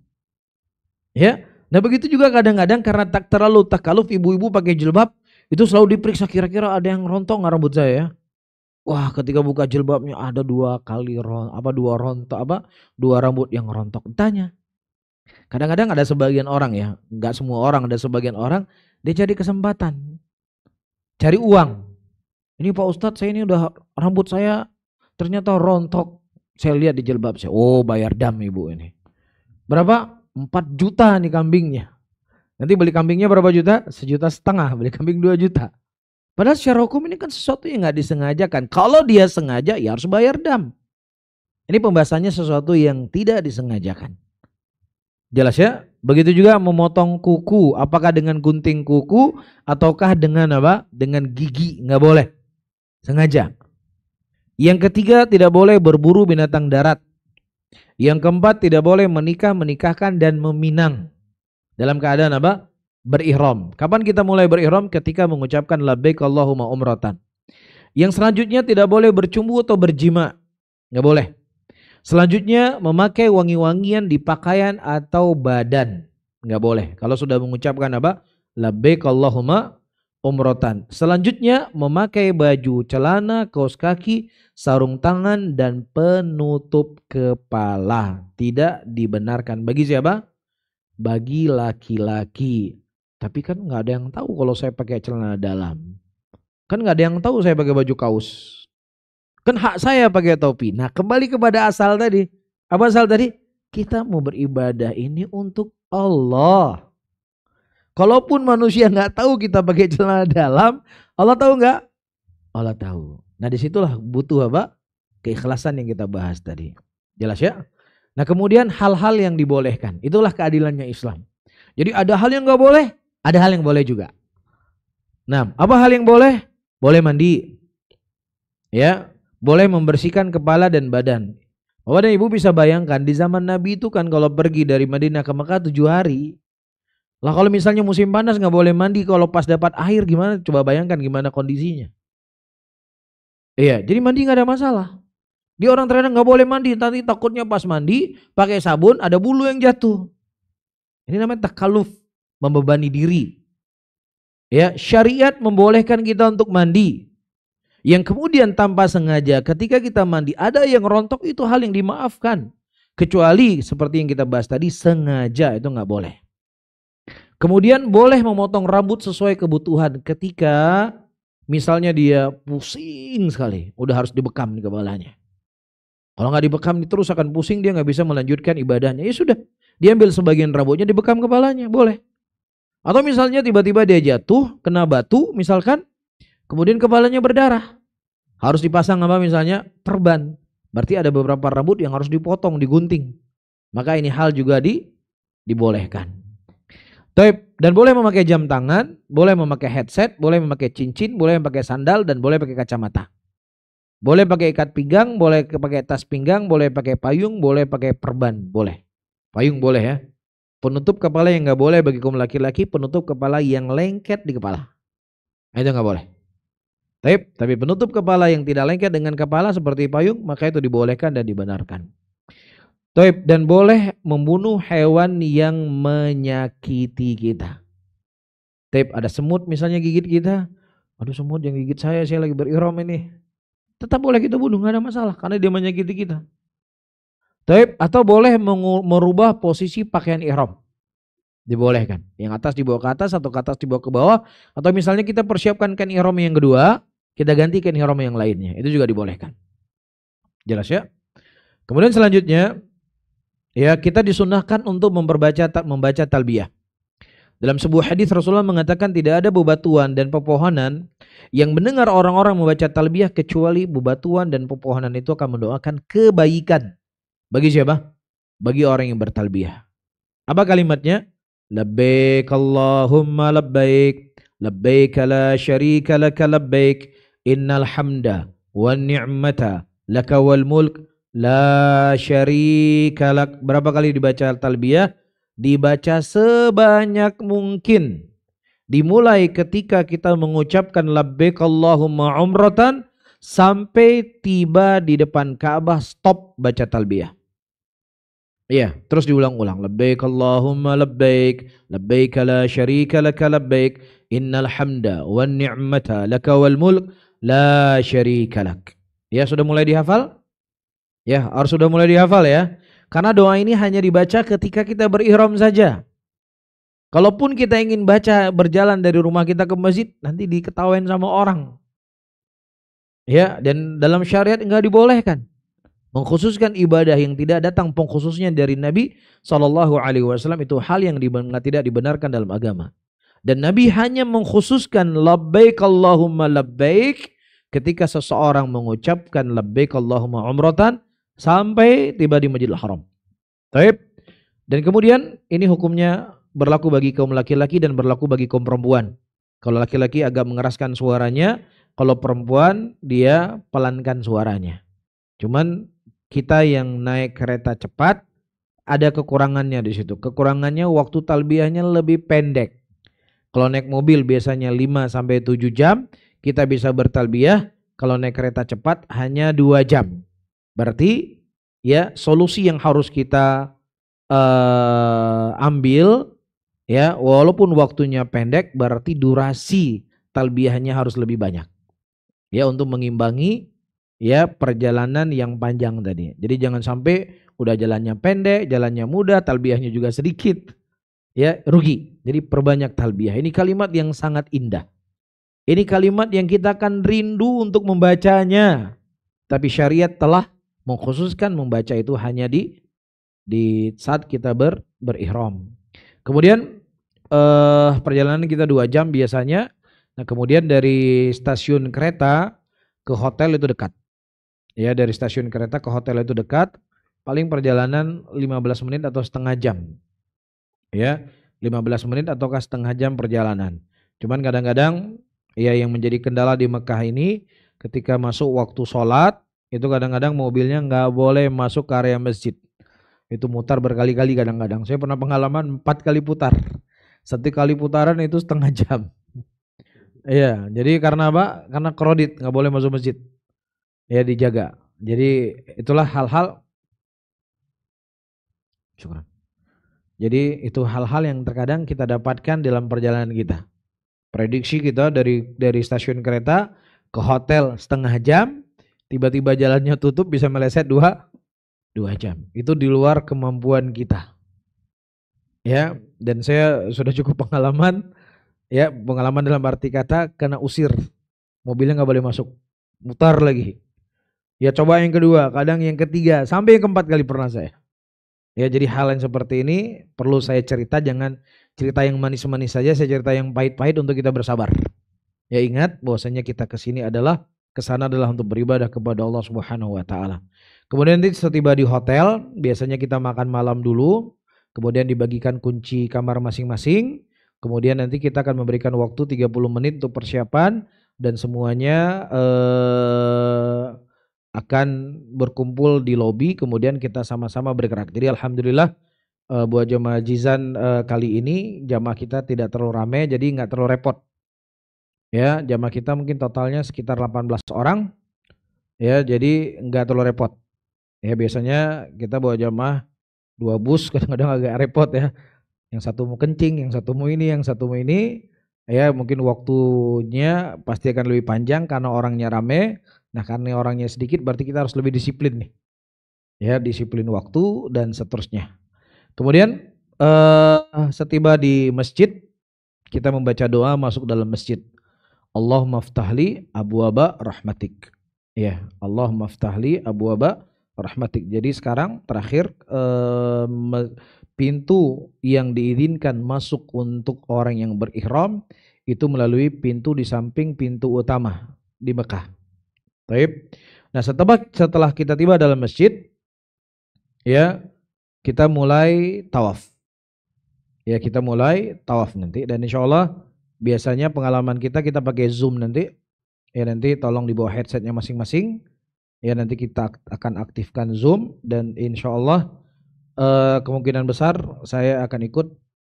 Ya, nah begitu juga kadang-kadang karena tak terlalu takaluf ibu-ibu pakai jilbab itu selalu diperiksa kira-kira ada yang rontok nggak rambut saya ya. Wah, ketika buka jilbabnya ada dua rambut yang rontok. Tanya. Kadang-kadang ada sebagian orang ya, nggak semua orang, ada sebagian orang dia cari kesempatan. Cari uang. Ini Pak Ustadz, saya ini udah rambut saya ternyata rontok. Saya lihat di jilbab saya. Oh, bayar dam ibu ini. Berapa? 4 juta nih kambingnya. Nanti beli kambingnya berapa juta? 1,5 juta. Beli kambing 2 juta. Padahal secara hukum ini kan sesuatu yang nggak disengajakan. Kalau dia sengaja ya harus bayar dam. Ini pembahasannya sesuatu yang tidak disengajakan. Jelas ya? Begitu juga memotong kuku. Apakah dengan gunting kuku ataukah dengan apa? Dengan gigi. Nggak boleh. Sengaja. Yang ketiga, tidak boleh berburu binatang darat. Yang keempat, tidak boleh menikahkan dan meminang. Dalam keadaan apa? Berihram. Kapan kita mulai berihram? Ketika mengucapkan labbaik Allahumma umratan. Yang selanjutnya tidak boleh bercumbu atau berjima. Nggak boleh. Selanjutnya memakai wangi-wangian di pakaian atau badan. Nggak boleh. Kalau sudah mengucapkan apa? Labbaik Allahumma umratan. Selanjutnya memakai baju celana, kaos kaki, sarung tangan dan penutup kepala. Tidak dibenarkan. Bagi siapa? Bagi laki-laki. Tapi kan nggak ada yang tahu kalau saya pakai celana dalam. Kan nggak ada yang tahu saya pakai baju kaos. Kan hak saya pakai topi. Nah, kembali kepada asal tadi. Apa asal tadi? Kita mau beribadah ini untuk Allah. Kalaupun manusia nggak tahu kita pakai celana dalam, Allah tahu nggak? Allah tahu. Nah, disitulah butuh apa? Keikhlasan yang kita bahas tadi. Jelas ya? Nah, kemudian hal-hal yang dibolehkan. Itulah keadilannya Islam. Jadi ada hal yang nggak boleh, ada hal yang boleh juga. Nah, apa hal yang boleh? Boleh mandi. Ya, boleh membersihkan kepala dan badan. Bapak dan Ibu bisa bayangkan di zaman Nabi itu kan kalau pergi dari Madinah ke Mekah 7 hari. Lah kalau misalnya musim panas nggak boleh mandi, kalau pas dapat air gimana? Coba bayangkan gimana kondisinya. Iya, jadi mandi nggak ada masalah. Dia orang terkadang nggak boleh mandi, nanti takutnya pas mandi pakai sabun ada bulu yang jatuh. Ini namanya takaluf, membebani diri. Ya, syariat membolehkan kita untuk mandi. Yang kemudian tanpa sengaja ketika kita mandi ada yang rontok, itu hal yang dimaafkan. Kecuali seperti yang kita bahas tadi, sengaja itu nggak boleh. Kemudian boleh memotong rambut sesuai kebutuhan ketika misalnya dia pusing sekali, udah harus dibekam di kepalanya. Kalau nggak dibekam terus akan pusing, dia nggak bisa melanjutkan ibadahnya. Ya sudah, diambil sebagian rambutnya dibekam kepalanya, boleh. Atau misalnya tiba-tiba dia jatuh, kena batu misalkan, kemudian kepalanya berdarah. Harus dipasang apa misalnya? Perban. Berarti ada beberapa rambut yang harus dipotong, digunting. Maka ini hal juga dibolehkan. Dan boleh memakai jam tangan, boleh memakai headset, boleh memakai cincin, boleh memakai sandal, dan boleh pakai kacamata. Boleh pakai ikat pinggang, boleh pakai tas pinggang, boleh pakai payung, boleh pakai perban, boleh. Payung boleh ya. Penutup kepala yang nggak boleh bagi kaum laki-laki, penutup kepala yang lengket di kepala. Itu nggak boleh. Tapi penutup kepala yang tidak lengket dengan kepala seperti payung, maka itu dibolehkan dan dibenarkan. Dan boleh membunuh hewan yang menyakiti kita. Ada semut misalnya gigit kita. Aduh, semut yang gigit saya lagi berihram ini. Tetap boleh kita bunuh, nggak ada masalah karena dia menyakiti kita. Atau boleh merubah posisi pakaian ihram. Dibolehkan. Yang atas dibawa ke atas atau ke atas dibawa ke bawah. Atau misalnya kita persiapkan kain ihram yang kedua, kita ganti kain ihram yang lainnya. Itu juga dibolehkan. Jelas ya? Kemudian selanjutnya, ya kita disunahkan untuk membaca talbiyah. Dalam sebuah hadis Rasulullah mengatakan tidak ada bebatuan dan pepohonan yang mendengar orang-orang membaca talbiyah kecuali bebatuan dan pepohonan itu akan mendoakan kebaikan. Bagi siapa? Bagi orang yang bertalbiyah. Apa kalimatnya? Labbaik Allahumma labbaik, labbaik la syarika laka labbaik, innal hamda wan ni'mata laka wal mulk la syarika lak. Berapa kali dibaca talbiyah? Dibaca sebanyak mungkin. Dimulai ketika kita mengucapkan labbaik Allahumma umratan sampai tiba di depan Ka'bah, stop baca talbiyah. Iya, terus diulang-ulang. Labbaik Allahumma labbaik, labbaik la syarika laka labbaik, innal hamda wan ni'mata laka wal mulk la syarika lak. Ya, sudah mulai dihafal? Ya, harus sudah mulai dihafal ya. Karena doa ini hanya dibaca ketika kita berihram saja. Kalaupun kita ingin baca berjalan dari rumah kita ke masjid, nanti diketawain sama orang. Ya, dan dalam syariat enggak dibolehkan. Mengkhususkan ibadah yang tidak datang pengkhususnya dari Nabi SAW itu hal yang tidak dibenarkan dalam agama. Dan Nabi hanya mengkhususkan labbaik Allahumma labbaik ketika seseorang mengucapkan labbaik Allahumma umratan sampai tiba di Masjidil Haram. Dan kemudian ini hukumnya berlaku bagi kaum laki-laki dan berlaku bagi kaum perempuan. Kalau laki-laki agak mengeraskan suaranya, kalau perempuan dia pelankan suaranya. Cuman kita yang naik kereta cepat ada kekurangannya di situ. Kekurangannya waktu talbiyahnya lebih pendek. Kalau naik mobil biasanya 5 sampai 7 jam kita bisa bertalbiyah. Kalau naik kereta cepat hanya 2 jam. Berarti ya solusi yang harus kita ambil ya, walaupun waktunya pendek berarti durasi talbiyahnya harus lebih banyak. Ya, untuk mengimbangi ya perjalanan yang panjang tadi. Jadi jangan sampai udah jalannya pendek, jalannya mudah, talbiyahnya juga sedikit. Ya, rugi. Jadi perbanyak talbiyah. Ini kalimat yang sangat indah. Ini kalimat yang kita akan rindu untuk membacanya. Tapi syariat telah mengkhususkan membaca itu hanya di saat kita berihram. Kemudian perjalanan kita 2 jam biasanya. Nah, kemudian dari stasiun kereta ke hotel itu dekat. Ya, dari stasiun kereta ke hotel itu dekat. Paling perjalanan 15 menit atau setengah jam. Ya, 15 menit ataukah setengah jam perjalanan. Cuman kadang-kadang ya yang menjadi kendala di Mekah ini ketika masuk waktu sholat itu kadang-kadang mobilnya nggak boleh masuk ke area masjid. Itu mutar berkali-kali kadang-kadang. Saya pernah pengalaman 4 kali putar. 1 kali putaran itu setengah jam. Iya, jadi karena apa? Karena kredit nggak boleh masuk masjid. Ya, dijaga. Jadi itulah hal-hal, syukur. Jadi itu hal-hal yang terkadang kita dapatkan dalam perjalanan kita. Prediksi kita dari stasiun kereta ke hotel setengah jam, tiba-tiba jalannya tutup bisa meleset 2 jam. Itu di luar kemampuan kita. Ya, dan saya sudah cukup pengalaman, ya pengalaman dalam arti kata kena usir, mobilnya nggak boleh masuk, mutar lagi. Ya coba yang kedua, kadang yang ketiga, sampai yang keempat kali pernah saya. Ya jadi hal yang seperti ini perlu saya cerita, jangan cerita yang manis-manis saja, saya cerita yang pahit-pahit untuk kita bersabar. Ya ingat bahwasanya kita kesini adalah, kesana adalah untuk beribadah kepada Allah Subhanahu wa taala. Kemudian nanti setiba di hotel, biasanya kita makan malam dulu, kemudian dibagikan kunci kamar masing-masing, kemudian nanti kita akan memberikan waktu 30 menit untuk persiapan dan semuanya akan berkumpul di lobi, kemudian kita sama-sama bergerak. Jadi alhamdulillah buat jemaah Jizan kali ini jamaah kita tidak terlalu ramai, jadi nggak terlalu repot. Ya, jamaah kita mungkin totalnya sekitar 18 orang. Ya, jadi nggak terlalu repot. Ya, biasanya kita bawa jamaah 2 bus, kadang-kadang agak repot ya. Yang satu mau kencing, yang satu mau ini, yang satu mau ini. Ya, mungkin waktunya pasti akan lebih panjang karena orangnya rame. Nah, karena orangnya sedikit berarti kita harus lebih disiplin nih. Ya, disiplin waktu dan seterusnya. Kemudian setiba di masjid, kita membaca doa masuk dalam masjid. Allahumma ftahli abwaba rahmatik. Ya, Allahumma ftahli abwaba rahmatik. Jadi sekarang terakhir pintu yang diizinkan masuk untuk orang yang berihram itu melalui pintu di samping pintu utama di Mekah. Baik. Nah, setelah kita tiba dalam masjid, ya, kita mulai tawaf. Ya, kita mulai tawaf nanti dan insya Allah biasanya pengalaman kita pakai Zoom nanti. Ya, nanti tolong dibawa headsetnya masing-masing. Ya, nanti kita akan aktifkan Zoom dan insya Allah kemungkinan besar saya akan ikut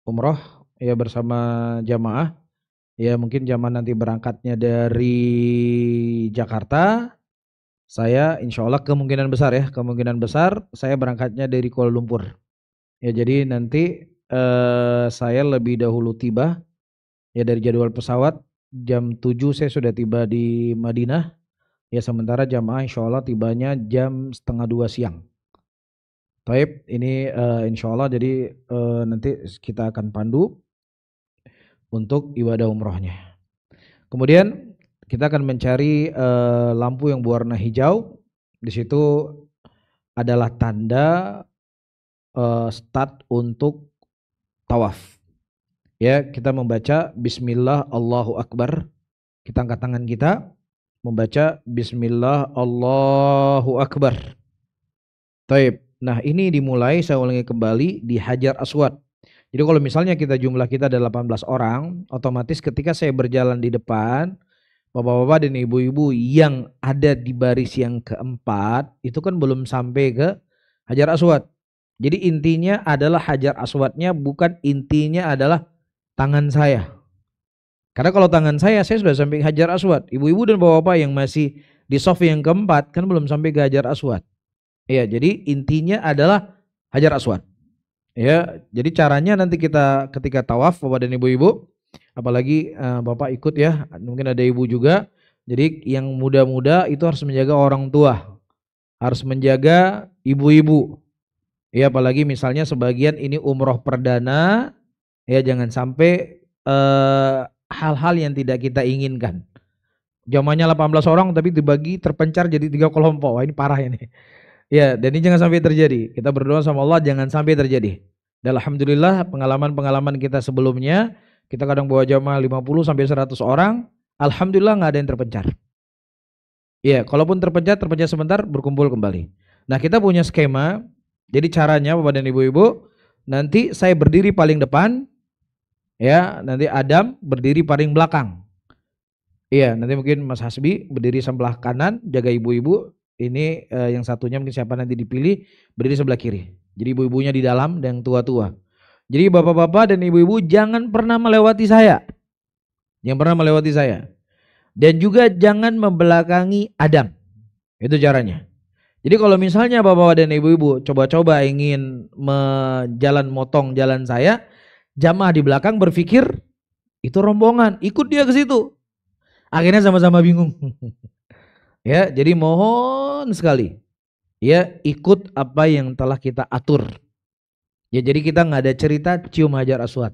umroh ya bersama jamaah. Ya, mungkin jamaah nanti berangkatnya dari Jakarta. Saya insya Allah kemungkinan besar saya berangkatnya dari Kuala Lumpur. Ya, jadi nanti saya lebih dahulu tiba ya dari jadwal pesawat. Jam 7 saya sudah tiba di Madinah. Ya, sementara jamaah insya Allah tibanya jam setengah 2 siang. Taib, ini insya Allah jadi nanti kita akan pandu untuk ibadah umrohnya. Kemudian kita akan mencari lampu yang berwarna hijau. Di situ adalah tanda start untuk tawaf. Ya, kita membaca Bismillah Allahu Akbar. Kita angkat tangan kita, membaca Bismillah Allahu Akbar. Taib. Nah, ini dimulai, saya ulangi kembali, di Hajar Aswad. Jadi kalau misalnya jumlah kita ada 18 orang, otomatis ketika saya berjalan di depan, bapak-bapak dan ibu-ibu yang ada di baris yang keempat, itu kan belum sampai ke Hajar Aswad. Jadi intinya adalah Hajar Aswadnya, bukan intinya adalah tangan saya. Karena kalau tangan saya sudah sampai Hajar Aswad. Ibu-ibu dan bapak-bapak yang masih di shaf yang keempat kan belum sampai ke Hajar Aswad. Ya, jadi intinya adalah Hajar Aswad. Ya, jadi caranya nanti kita ketika tawaf bapak dan ibu-ibu, apalagi bapak ikut ya, mungkin ada ibu juga. Jadi yang muda-muda itu harus menjaga orang tua, harus menjaga ibu-ibu. Ya, apalagi misalnya sebagian ini umroh perdana, ya jangan sampai hal-hal yang tidak kita inginkan. Jamaahnya 18 orang tapi dibagi terpencar jadi 3 kelompok. Wah, ini parah ini. Ya, dan ini jangan sampai terjadi. Kita berdoa sama Allah jangan sampai terjadi. Dan alhamdulillah pengalaman-pengalaman kita sebelumnya, kita kadang bawa jamaah 50 sampai 100 orang, alhamdulillah nggak ada yang terpencar. Ya, kalaupun terpencar sebentar, berkumpul kembali. Nah, kita punya skema. Jadi caranya Bapak dan Ibu-ibu, nanti saya berdiri paling depan, ya, nanti Adam berdiri paling belakang. Iya, nanti mungkin Mas Hasbi berdiri sebelah kanan, jaga ibu-ibu. Ini yang satunya mungkin siapa nanti dipilih, berdiri sebelah kiri. Jadi ibu-ibunya di dalam dan yang tua-tua. Jadi bapak-bapak dan ibu-ibu jangan pernah melewati saya. Jangan pernah melewati saya. Dan juga jangan membelakangi Adam. Itu caranya. Jadi kalau misalnya bapak-bapak dan ibu-ibu coba-coba ingin motong jalan saya, jamaah di belakang berpikir itu rombongan, ikut dia ke situ. Akhirnya sama-sama bingung. Ya, jadi mohon sekali ya ikut apa yang telah kita atur. Ya, jadi kita nggak ada cerita cium hajar aswad.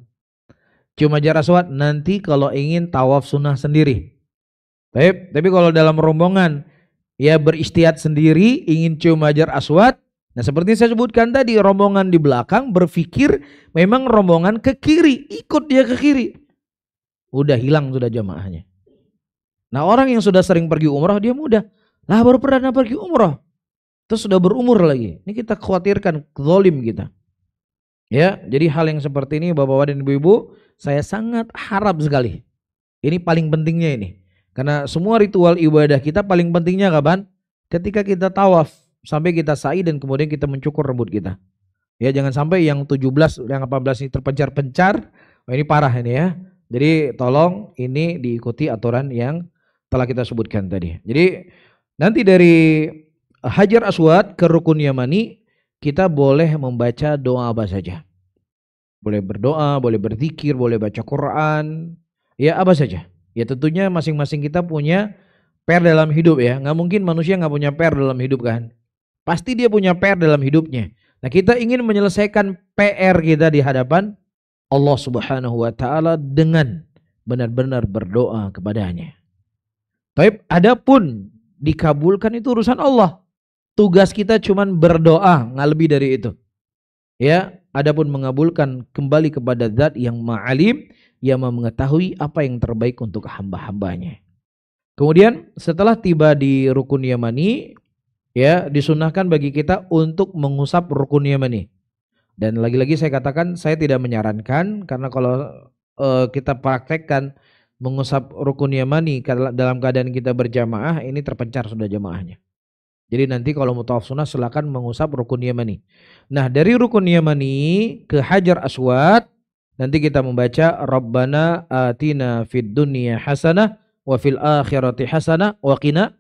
Cium hajar aswad nanti kalau ingin tawaf sunnah sendiri. Baik, tapi kalau dalam rombongan ya beristihad sendiri ingin cium hajar aswad. Nah, seperti saya sebutkan tadi, rombongan di belakang berpikir memang rombongan ke kiri, ikut dia ke kiri. Udah hilang sudah jamaahnya. Nah, orang yang sudah sering pergi umrah dia mudah. Lah baru pernah pergi umrah. Terus sudah berumur lagi. Ini kita khawatirkan zalim kita. Ya, jadi hal yang seperti ini bapak-bapak dan ibu-ibu, saya sangat harap sekali. Ini paling pentingnya ini. Karena semua ritual ibadah kita paling pentingnya kapan? Ketika kita tawaf sampai kita sa'i dan kemudian kita mencukur rambut kita. Ya, jangan sampai yang 17, yang 18 ini terpencar-pencar. Oh, ini parah ini ya. Jadi tolong ini diikuti aturan yang telah kita sebutkan tadi. Jadi nanti dari Hajar Aswad ke Rukun Yamani kita boleh membaca doa apa saja. Boleh berdoa, boleh berzikir, boleh baca Quran, ya apa saja. Ya tentunya masing-masing kita punya PR dalam hidup ya. Nggak mungkin manusia nggak punya PR dalam hidup kan. Pasti dia punya PR dalam hidupnya. Nah, kita ingin menyelesaikan PR kita di hadapan Allah Subhanahu wa taala dengan benar-benar berdoa kepadanya. Tapi adapun dikabulkan itu urusan Allah. Tugas kita cuman berdoa, nggak lebih dari itu. Ya, adapun mengabulkan kembali kepada Zat yang Ma'alim, yang mengetahui apa yang terbaik untuk hamba-hambanya. Kemudian setelah tiba di Rukun Yamani, ya disunahkan bagi kita untuk mengusap Rukun Yamani. Dan lagi-lagi saya katakan saya tidak menyarankan, karena kalau kita praktekkan mengusap Rukun Yamani dalam keadaan kita berjamaah, ini terpencar sudah jamaahnya. Jadi nanti kalau mau tawaf sunnah silakan mengusap Rukun Yamani. Nah, dari Rukun Yamani ke Hajar Aswad nanti kita membaca Rabbana atina fid dunya hasanah wa fil akhirati hasanah wa qina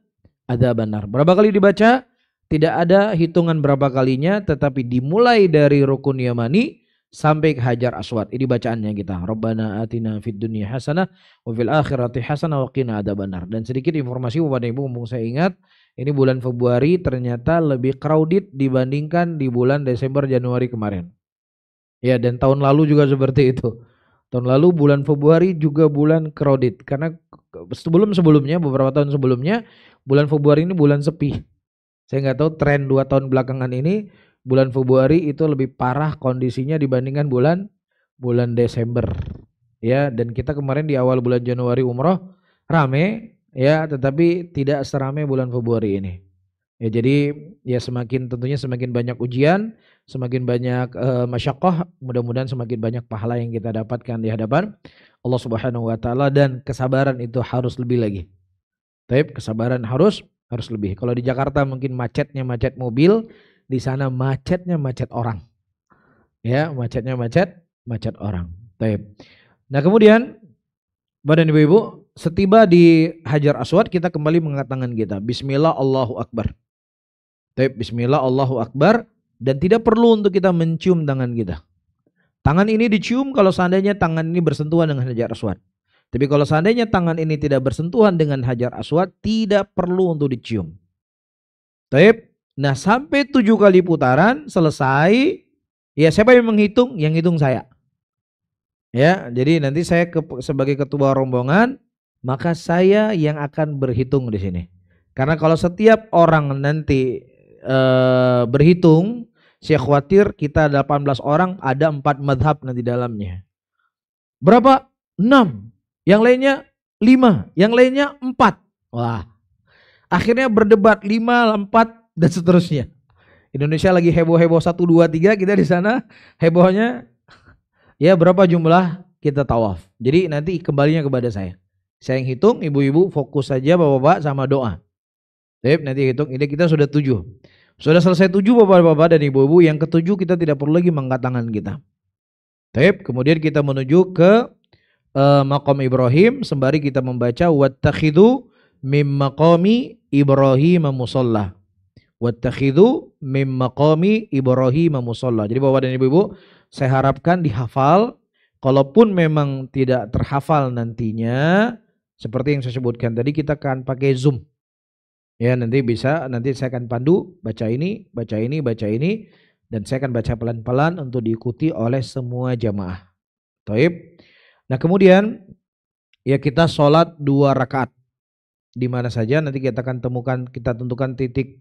adzabannar. Berapa kali dibaca? Tidak ada hitungan berapa kalinya, tetapi dimulai dari Rukun Yamani sampai ke Hajar Aswad. Ini bacaannya kita. Rabbana atina fid dunya hasanah wa fil akhirati hasanah wa qina adzabannar. Dan sedikit informasi kepada Ibu mumpung saya ingat, ini bulan Februari ternyata lebih crowded dibandingkan di bulan Desember Januari kemarin. Ya, dan tahun lalu juga seperti itu. Tahun lalu bulan Februari juga bulan crowded karena sebelumnya beberapa tahun sebelumnya bulan Februari ini bulan sepi. Saya nggak tahu tren 2 tahun belakangan ini bulan Februari itu lebih parah kondisinya dibandingkan bulan Desember. Ya, dan kita kemarin di awal bulan Januari umroh rame. Ya, tetapi tidak seramai bulan Februari ini. Ya, jadi ya tentunya semakin banyak ujian, semakin banyak masyaqqah, mudah-mudahan semakin banyak pahala yang kita dapatkan di hadapan Allah Subhanahu wa taala, dan kesabaran itu harus lebih lagi. Tapi kesabaran harus lebih. Kalau di Jakarta mungkin macetnya macet mobil, di sana macetnya macet orang. Ya, macetnya macet orang. Baik. Nah, kemudian Badan ibu-ibu, setiba di Hajar Aswad kita kembali mengangkat tangan kita. Bismillah Allahu Akbar. Bismillah Allahu Akbar, dan tidak perlu untuk kita mencium tangan kita. Tangan ini dicium kalau seandainya tangan ini bersentuhan dengan Hajar Aswad. Tapi kalau seandainya tangan ini tidak bersentuhan dengan Hajar Aswad, tidak perlu untuk dicium. Nah, sampai 7 kali putaran selesai. Ya, siapa yang menghitung? Yang hitung saya. Ya, jadi nanti saya sebagai ketua rombongan, maka saya yang akan berhitung di sini. Karena kalau setiap orang nanti berhitung, saya khawatir kita 18 orang ada 4 madhab nanti dalamnya. Berapa? 6. Yang lainnya 5. Yang lainnya 4. Wah. Akhirnya berdebat 5, 4 dan seterusnya. Indonesia lagi heboh-heboh 1, 2, 3, kita di sana hebohnya ya berapa jumlah kita tawaf. Jadi nanti kembalinya kepada saya. Saya yang hitung, ibu-ibu fokus saja bapak-bapak sama doa. Nanti hitung, ini kita sudah 7. Sudah selesai 7 bapak-bapak dan ibu-ibu, yang ke-7 kita tidak perlu lagi mengangkat tangan kita. Kemudian kita menuju ke maqam Ibrahim, sembari kita membaca wattakhidhu mim maqami Ibrahim musalla wattakhidhu mim maqami Ibrahim musalla. Jadi Bapak dan Ibu-ibu, saya harapkan dihafal. Kalaupun memang tidak terhafal nantinya, seperti yang saya sebutkan tadi, kita akan pakai Zoom. Ya, nanti saya akan pandu, baca ini, baca ini, baca ini, dan saya akan baca pelan-pelan untuk diikuti oleh semua jamaah. Taib. Nah, kemudian ya kita sholat 2 rakaat. Di mana saja nanti kita tentukan titik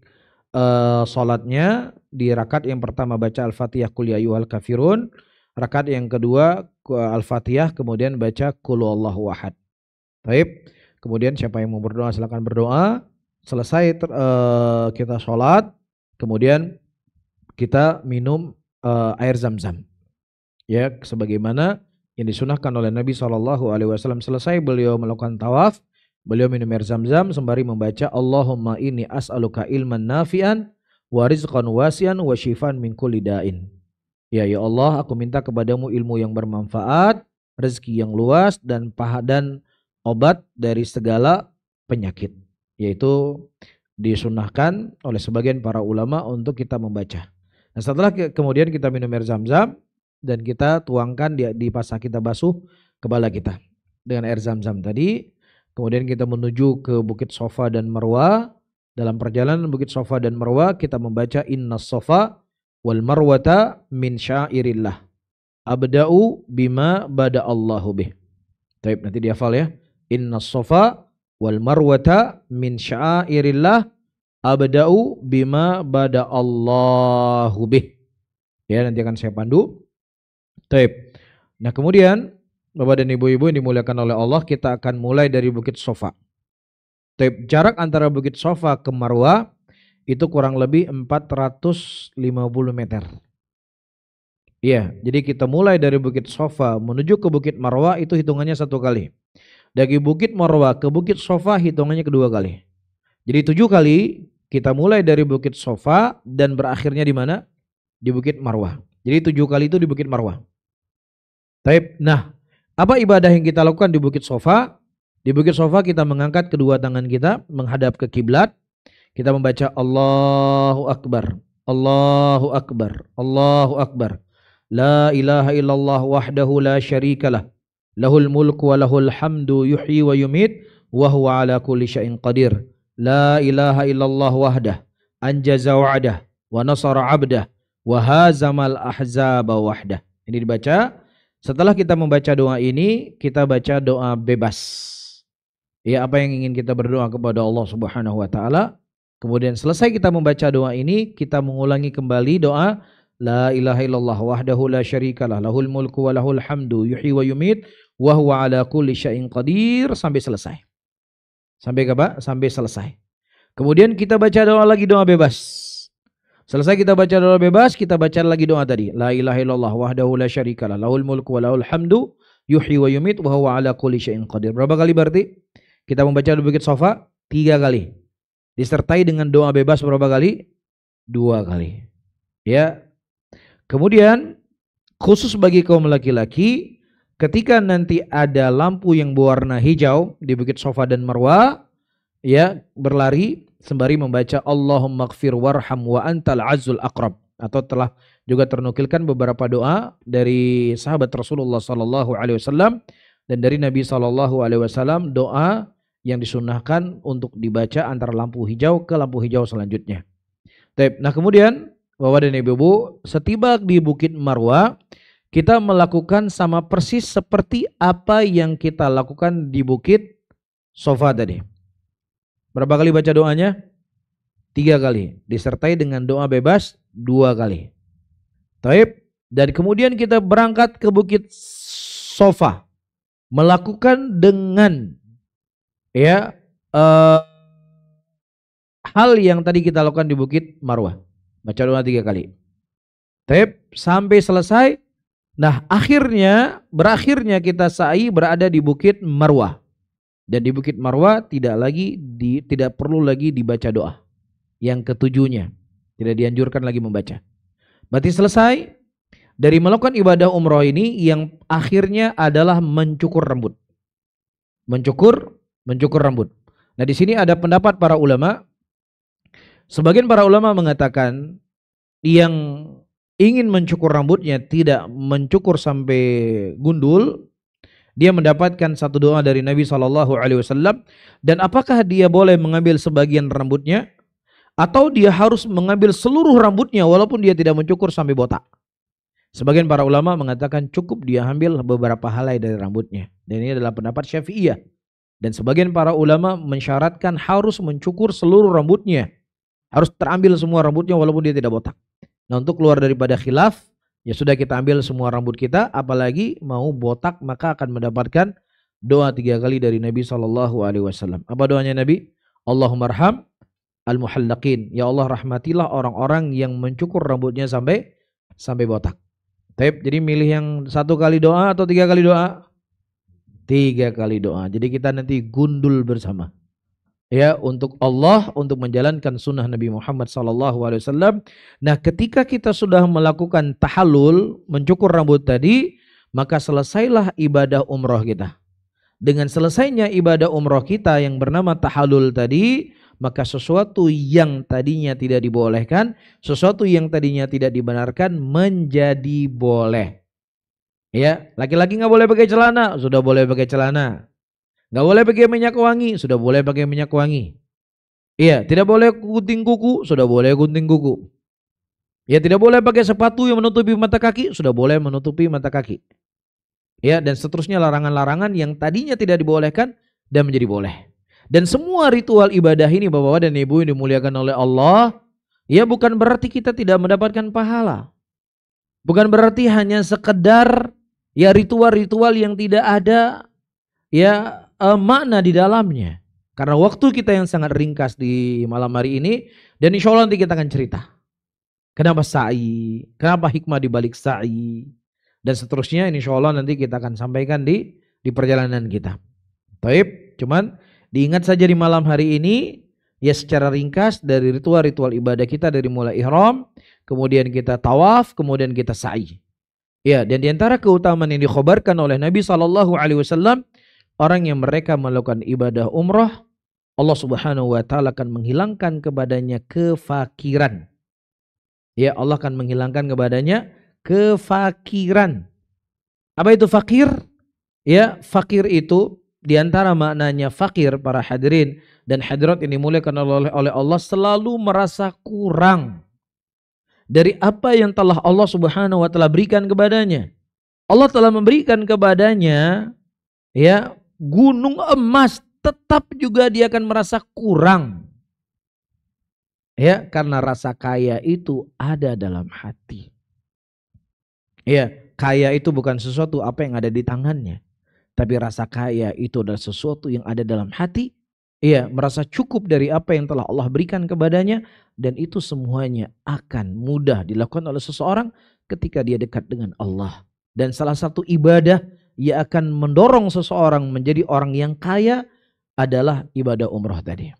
sholatnya. Di rakaat yang pertama baca Al-Fatihah Qul ya ayyuhal kafirun. Rakaat yang kedua Al-Fatihah kemudian baca Qul huwallahu ahad. Baik. Kemudian siapa yang mau berdoa silakan berdoa. Selesai kita sholat, kemudian kita minum air zam-zam. Ya, sebagaimana yang disunahkan oleh Nabi SAW. Selesai beliau melakukan tawaf, beliau minum air zam-zam sembari membaca Allahumma inni as'aluka ilman nafi'an wa rizqan wasi'an wa syifan min kulli da'in. Ya Allah, aku minta kepadamu ilmu yang bermanfaat, rezeki yang luas dan obat dari segala penyakit. Yaitu disunahkan oleh sebagian para ulama untuk kita membaca. Nah, setelah kemudian kita minum air zam-zam dan kita tuangkan di pasah kita basuh kepala kita dengan air zam-zam tadi. Kemudian kita menuju ke Bukit Sofa dan Marwa. Dalam perjalanan Bukit Sofa dan Marwa kita membaca Innas Sofa wal Marwata min syairillah. Abda'u bima bada Allahu bih. Taib, nanti dihafal ya. Innas Sofa wal Marwata min syairillah. Abda'u bima bada Allahu bih. Ya, nanti akan saya pandu. Taib. Nah, kemudian Bapak dan Ibu-ibu yang dimuliakan oleh Allah, kita akan mulai dari Bukit Sofa. Taib. Jarak antara Bukit Sofa ke Marwa itu kurang lebih 450 meter. Iya, jadi kita mulai dari Bukit Sofa menuju ke Bukit Marwa itu hitungannya 1 kali. Dari Bukit Marwa ke Bukit Sofa hitungannya kedua kali. Jadi 7 kali kita mulai dari Bukit Sofa dan berakhirnya di mana? Di Bukit Marwa. Jadi 7 kali itu di Bukit Marwa. Taib. Nah, apa ibadah yang kita lakukan di Bukit Sofa? Di Bukit Sofa kita mengangkat kedua tangan kita menghadap ke kiblat. Kita membaca Allahu Akbar, Allahu Akbar, Allahu Akbar. La ilaha illallah wahdahu la syarikalah. Lahul mulku wa lahul hamdu yuhyi wa yumit wa huwa ala kulli syai'in qadir. La ilaha illallah wahdah anjaza wa'dah wa nasara 'abdah wa hazamal ahzaba wahdah. Ini dibaca. Setelah kita membaca doa ini, kita baca doa bebas. Ya, apa yang ingin kita berdoa kepada Allah Subhanahu wa taala. Kemudian selesai kita membaca doa ini, kita mengulangi kembali doa La ilaha illallah wahdahu la syarikalah lahul mulku wa lahul hamdu yuhyi wa yumit wa huwa ala kulli syai'in qadir sampai selesai. Sampai apa? Sampai selesai. Kemudian kita baca doa lagi, doa bebas. Selesai kita baca doa bebas, kita baca lagi doa tadi. La ilaha illallah wahdahu la syarikalah lahul mulku wa lahul hamdu yuhyi wa yumit wa huwa ala kulli syai'in qadir. Berapa kali berarti? Kita membaca di Bukit Sofa 3 kali. Disertai dengan doa bebas berapa kali? 2 kali. Ya. Kemudian khusus bagi kaum laki-laki, ketika nanti ada lampu yang berwarna hijau di Bukit Sofa dan Marwa, ya, berlari sembari membaca Allahumma ighfir warham wa antal azzul aqrab. Atau telah juga ternukilkan beberapa doa dari sahabat Rasulullah SAW dan dari Nabi SAW, doa yang disunnahkan untuk dibaca antara lampu hijau ke lampu hijau selanjutnya. Nah, kemudian Bapak dan Ibu, setiba di Bukit Marwa, kita melakukan sama persis seperti apa yang kita lakukan di Bukit Sofa tadi. Berapa kali baca doanya? 3 kali. Disertai dengan doa bebas 2 kali. Taib. Dan kemudian kita berangkat ke Bukit Sofa. Melakukan dengan hal yang tadi kita lakukan di Bukit Marwa. Baca doa 3 kali. Taib. Sampai selesai. Nah, berakhirnya kita sa'i berada di Bukit Marwa. Dan di Bukit Marwa tidak perlu lagi dibaca doa. Yang ketujuhnya, tidak dianjurkan lagi membaca. Berarti selesai dari melakukan ibadah umroh ini, yang akhirnya adalah mencukur rambut. Mencukur rambut. Nah, di sini ada pendapat para ulama. Sebagian para ulama mengatakan yang ingin mencukur rambutnya tidak mencukur sampai gundul, dia mendapatkan satu doa dari Nabi SAW. Dan apakah dia boleh mengambil sebagian rambutnya atau dia harus mengambil seluruh rambutnya walaupun dia tidak mencukur sampai botak? Sebagian para ulama mengatakan cukup dia ambil beberapa helai dari rambutnya, dan ini adalah pendapat Syafi'iyah. Dan sebagian para ulama mensyaratkan harus mencukur seluruh rambutnya, harus terambil semua rambutnya walaupun dia tidak botak. Nah, untuk keluar daripada khilaf, ya sudah kita ambil semua rambut kita, apalagi mau botak maka akan mendapatkan doa 3 kali dari Nabi SAW. Apa doanya Nabi? Allahummarham al-muhallaqin. Ya Allah, rahmatilah orang-orang yang mencukur rambutnya sampai botak. Jadi milih yang 1 kali doa atau 3 kali doa? 3 kali doa. Jadi kita nanti gundul bersama. Ya, untuk Allah, untuk menjalankan sunnah Nabi Muhammad SAW. Nah, ketika kita sudah melakukan tahallul, mencukur rambut tadi, maka selesailah ibadah umroh kita. Dengan selesainya ibadah umroh kita yang bernama tahallul tadi, maka sesuatu yang tadinya tidak dibolehkan, sesuatu yang tadinya tidak dibenarkan menjadi boleh. Ya, laki-laki nggak boleh pakai celana, sudah boleh pakai celana. Nggak boleh pakai minyak wangi, sudah boleh pakai minyak wangi. Iya, tidak boleh gunting kuku, sudah boleh gunting kuku. Ya, tidak boleh pakai sepatu yang menutupi mata kaki, sudah boleh menutupi mata kaki. Ya, dan seterusnya larangan-larangan yang tadinya tidak dibolehkan dan menjadi boleh. Dan semua ritual ibadah ini Bapak-bapak dan Ibu yang dimuliakan oleh Allah, ya bukan berarti kita tidak mendapatkan pahala. Bukan berarti hanya sekedar ya ritual-ritual yang tidak ada ya makna di dalamnya. Karena waktu kita yang sangat ringkas di malam hari ini, dan insya Allah nanti kita akan cerita. Kenapa sa'i, kenapa hikmah di balik sa'i, dan seterusnya insya Allah nanti kita akan sampaikan di perjalanan kita. Taib, cuman diingat saja di malam hari ini ya secara ringkas dari ritual-ritual ibadah kita dari mulai ihram, kemudian kita tawaf, kemudian kita sa'i. Ya, dan diantara keutamaan yang dikhabarkan oleh Nabi SAW, orang yang mereka melakukan ibadah umrah, Allah Subhanahu wa taala akan menghilangkan kepadanya kefakiran. Ya, Allah akan menghilangkan kepadanya kefakiran. Apa itu fakir? Ya, fakir itu diantara maknanya fakir para hadirin dan hadirat yang dimuliakan oleh Allah, selalu merasa kurang dari apa yang telah Allah Subhanahu wa taala berikan kepadanya. Allah telah memberikan kepadanya ya gunung emas, tetap juga dia akan merasa kurang. Ya, karena rasa kaya itu ada dalam hati. Ya, kaya itu bukan sesuatu apa yang ada di tangannya, tapi rasa kaya itu adalah sesuatu yang ada dalam hati. Ia merasa cukup dari apa yang telah Allah berikan kepadanya, dan itu semuanya akan mudah dilakukan oleh seseorang ketika dia dekat dengan Allah. Dan salah satu ibadah yang akan mendorong seseorang menjadi orang yang kaya adalah ibadah umrah tadi.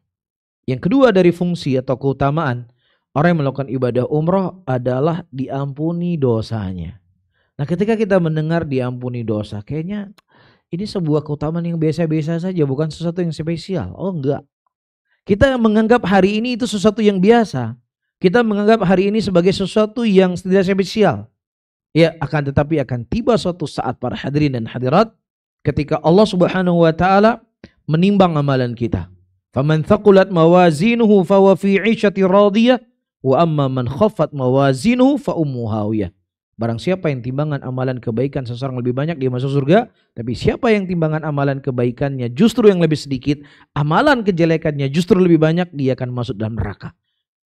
Yang kedua dari fungsi atau keutamaan orang yang melakukan ibadah umrah adalah diampuni dosanya. Nah, ketika kita mendengar diampuni dosa, kayaknya ini sebuah keutamaan yang biasa-biasa saja, bukan sesuatu yang spesial. Oh enggak. Kita menganggap hari ini itu sesuatu yang biasa. Kita menganggap hari ini sebagai sesuatu yang tidak spesial. Ya, akan tetapi akan tiba suatu saat para hadirin dan hadirat ketika Allah Subhanahu wa taala menimbang amalan kita. Faman thaqulat mawazinuhu fahuwa fi 'ishatin radiyah wa amma man khaffat mawazinuhu fa ummuhu hawiyah. Barang siapa yang timbangan amalan kebaikan seseorang lebih banyak, dia masuk surga. Tapi siapa yang timbangan amalan kebaikannya justru yang lebih sedikit, amalan kejelekannya justru lebih banyak, dia akan masuk dalam neraka.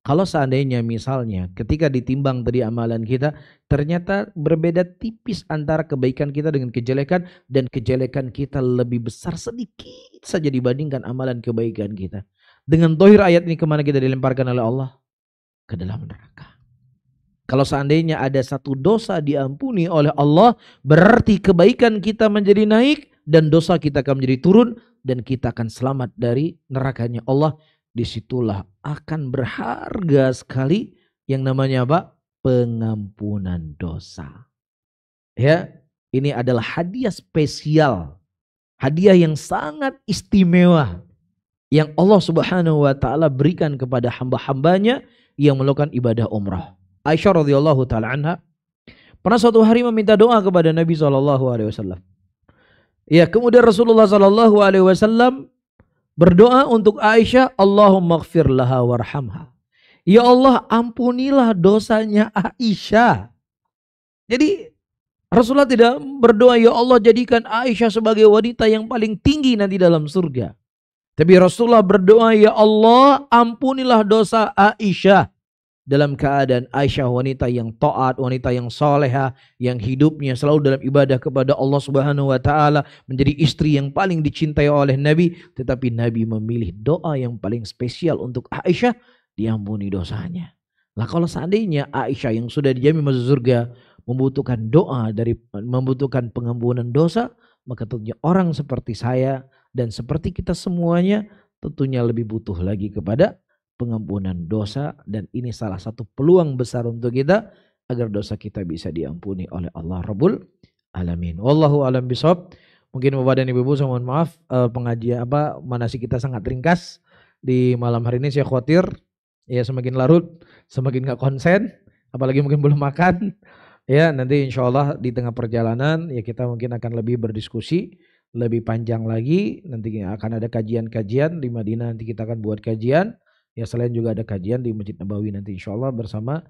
Kalau seandainya misalnya ketika ditimbang tadi amalan kita, ternyata berbeda tipis antara kebaikan kita dengan kejelekan, dan kejelekan kita lebih besar sedikit saja dibandingkan amalan kebaikan kita. Dengan zahir ayat ini kemana kita dilemparkan oleh Allah? Ke dalam neraka. Kalau seandainya ada satu dosa diampuni oleh Allah, berarti kebaikan kita menjadi naik dan dosa kita akan menjadi turun, dan kita akan selamat dari nerakanya Allah. Disitulah akan berharga sekali yang namanya apa? Pengampunan dosa. Ya, ini adalah hadiah spesial, hadiah yang sangat istimewa yang Allah Subhanahu wa taala berikan kepada hamba-hambanya yang melakukan ibadah umrah. Aisyah radhiyallahu taala anha pernah suatu hari meminta doa kepada Nabi SAW. Ya, kemudian Rasulullah SAW berdoa untuk Aisyah, Allahumma ighfir laha warhamha. Ya Allah, ampunilah dosanya Aisyah. Jadi Rasulullah tidak berdoa, ya Allah jadikan Aisyah sebagai wanita yang paling tinggi nanti dalam surga. Tapi Rasulullah berdoa, ya Allah ampunilah dosa Aisyah. Dalam keadaan Aisyah wanita yang taat, wanita yang soleha, yang hidupnya selalu dalam ibadah kepada Allah Subhanahu wa taala, menjadi istri yang paling dicintai oleh Nabi, tetapi Nabi memilih doa yang paling spesial untuk Aisyah, diampuni dosanya. Lah kalau seandainya Aisyah yang sudah dijamin masuk surga membutuhkan doa membutuhkan pengampunan dosa, maka tentunya orang seperti saya dan seperti kita semuanya tentunya lebih butuh lagi kepada pengampunan dosa, dan ini salah satu peluang besar untuk kita agar dosa kita bisa diampuni oleh Allah Rabbul Alamin. Wallahu alam bishawab. Mungkin Bapak dan Ibu saya mohon maaf pengajian manasik kita sangat ringkas di malam hari ini. Saya khawatir ya semakin larut semakin gak konsen, apalagi mungkin belum makan. Ya nanti insya Allah di tengah perjalanan ya kita mungkin akan lebih berdiskusi lebih panjang lagi. Nanti akan ada kajian-kajian di Madinah, nanti kita akan buat kajian. Ya selain juga ada kajian di Masjid Nabawi nanti insya Allah bersama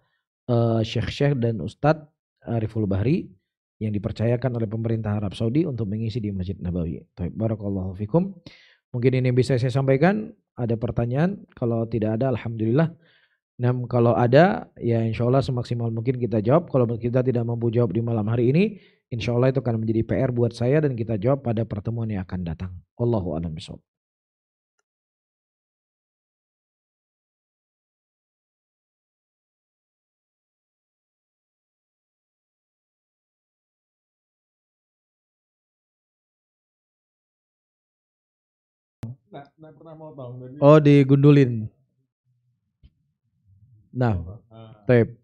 Syekh-Syekh dan Ustadz Ariful Bahri yang dipercayakan oleh pemerintah Arab Saudi untuk mengisi di Masjid Nabawi. Barakallahu fikum. Mungkin ini bisa saya sampaikan. Ada pertanyaan? Kalau tidak ada alhamdulillah. Nah kalau ada ya insya Allah semaksimal mungkin kita jawab. Kalau kita tidak mampu jawab di malam hari ini, insya Allah itu akan menjadi PR buat saya dan kita jawab pada pertemuan yang akan datang. Wallahu a'lam bishawab. Nah, pernah motong. Oh, digundulin. Nah, tape.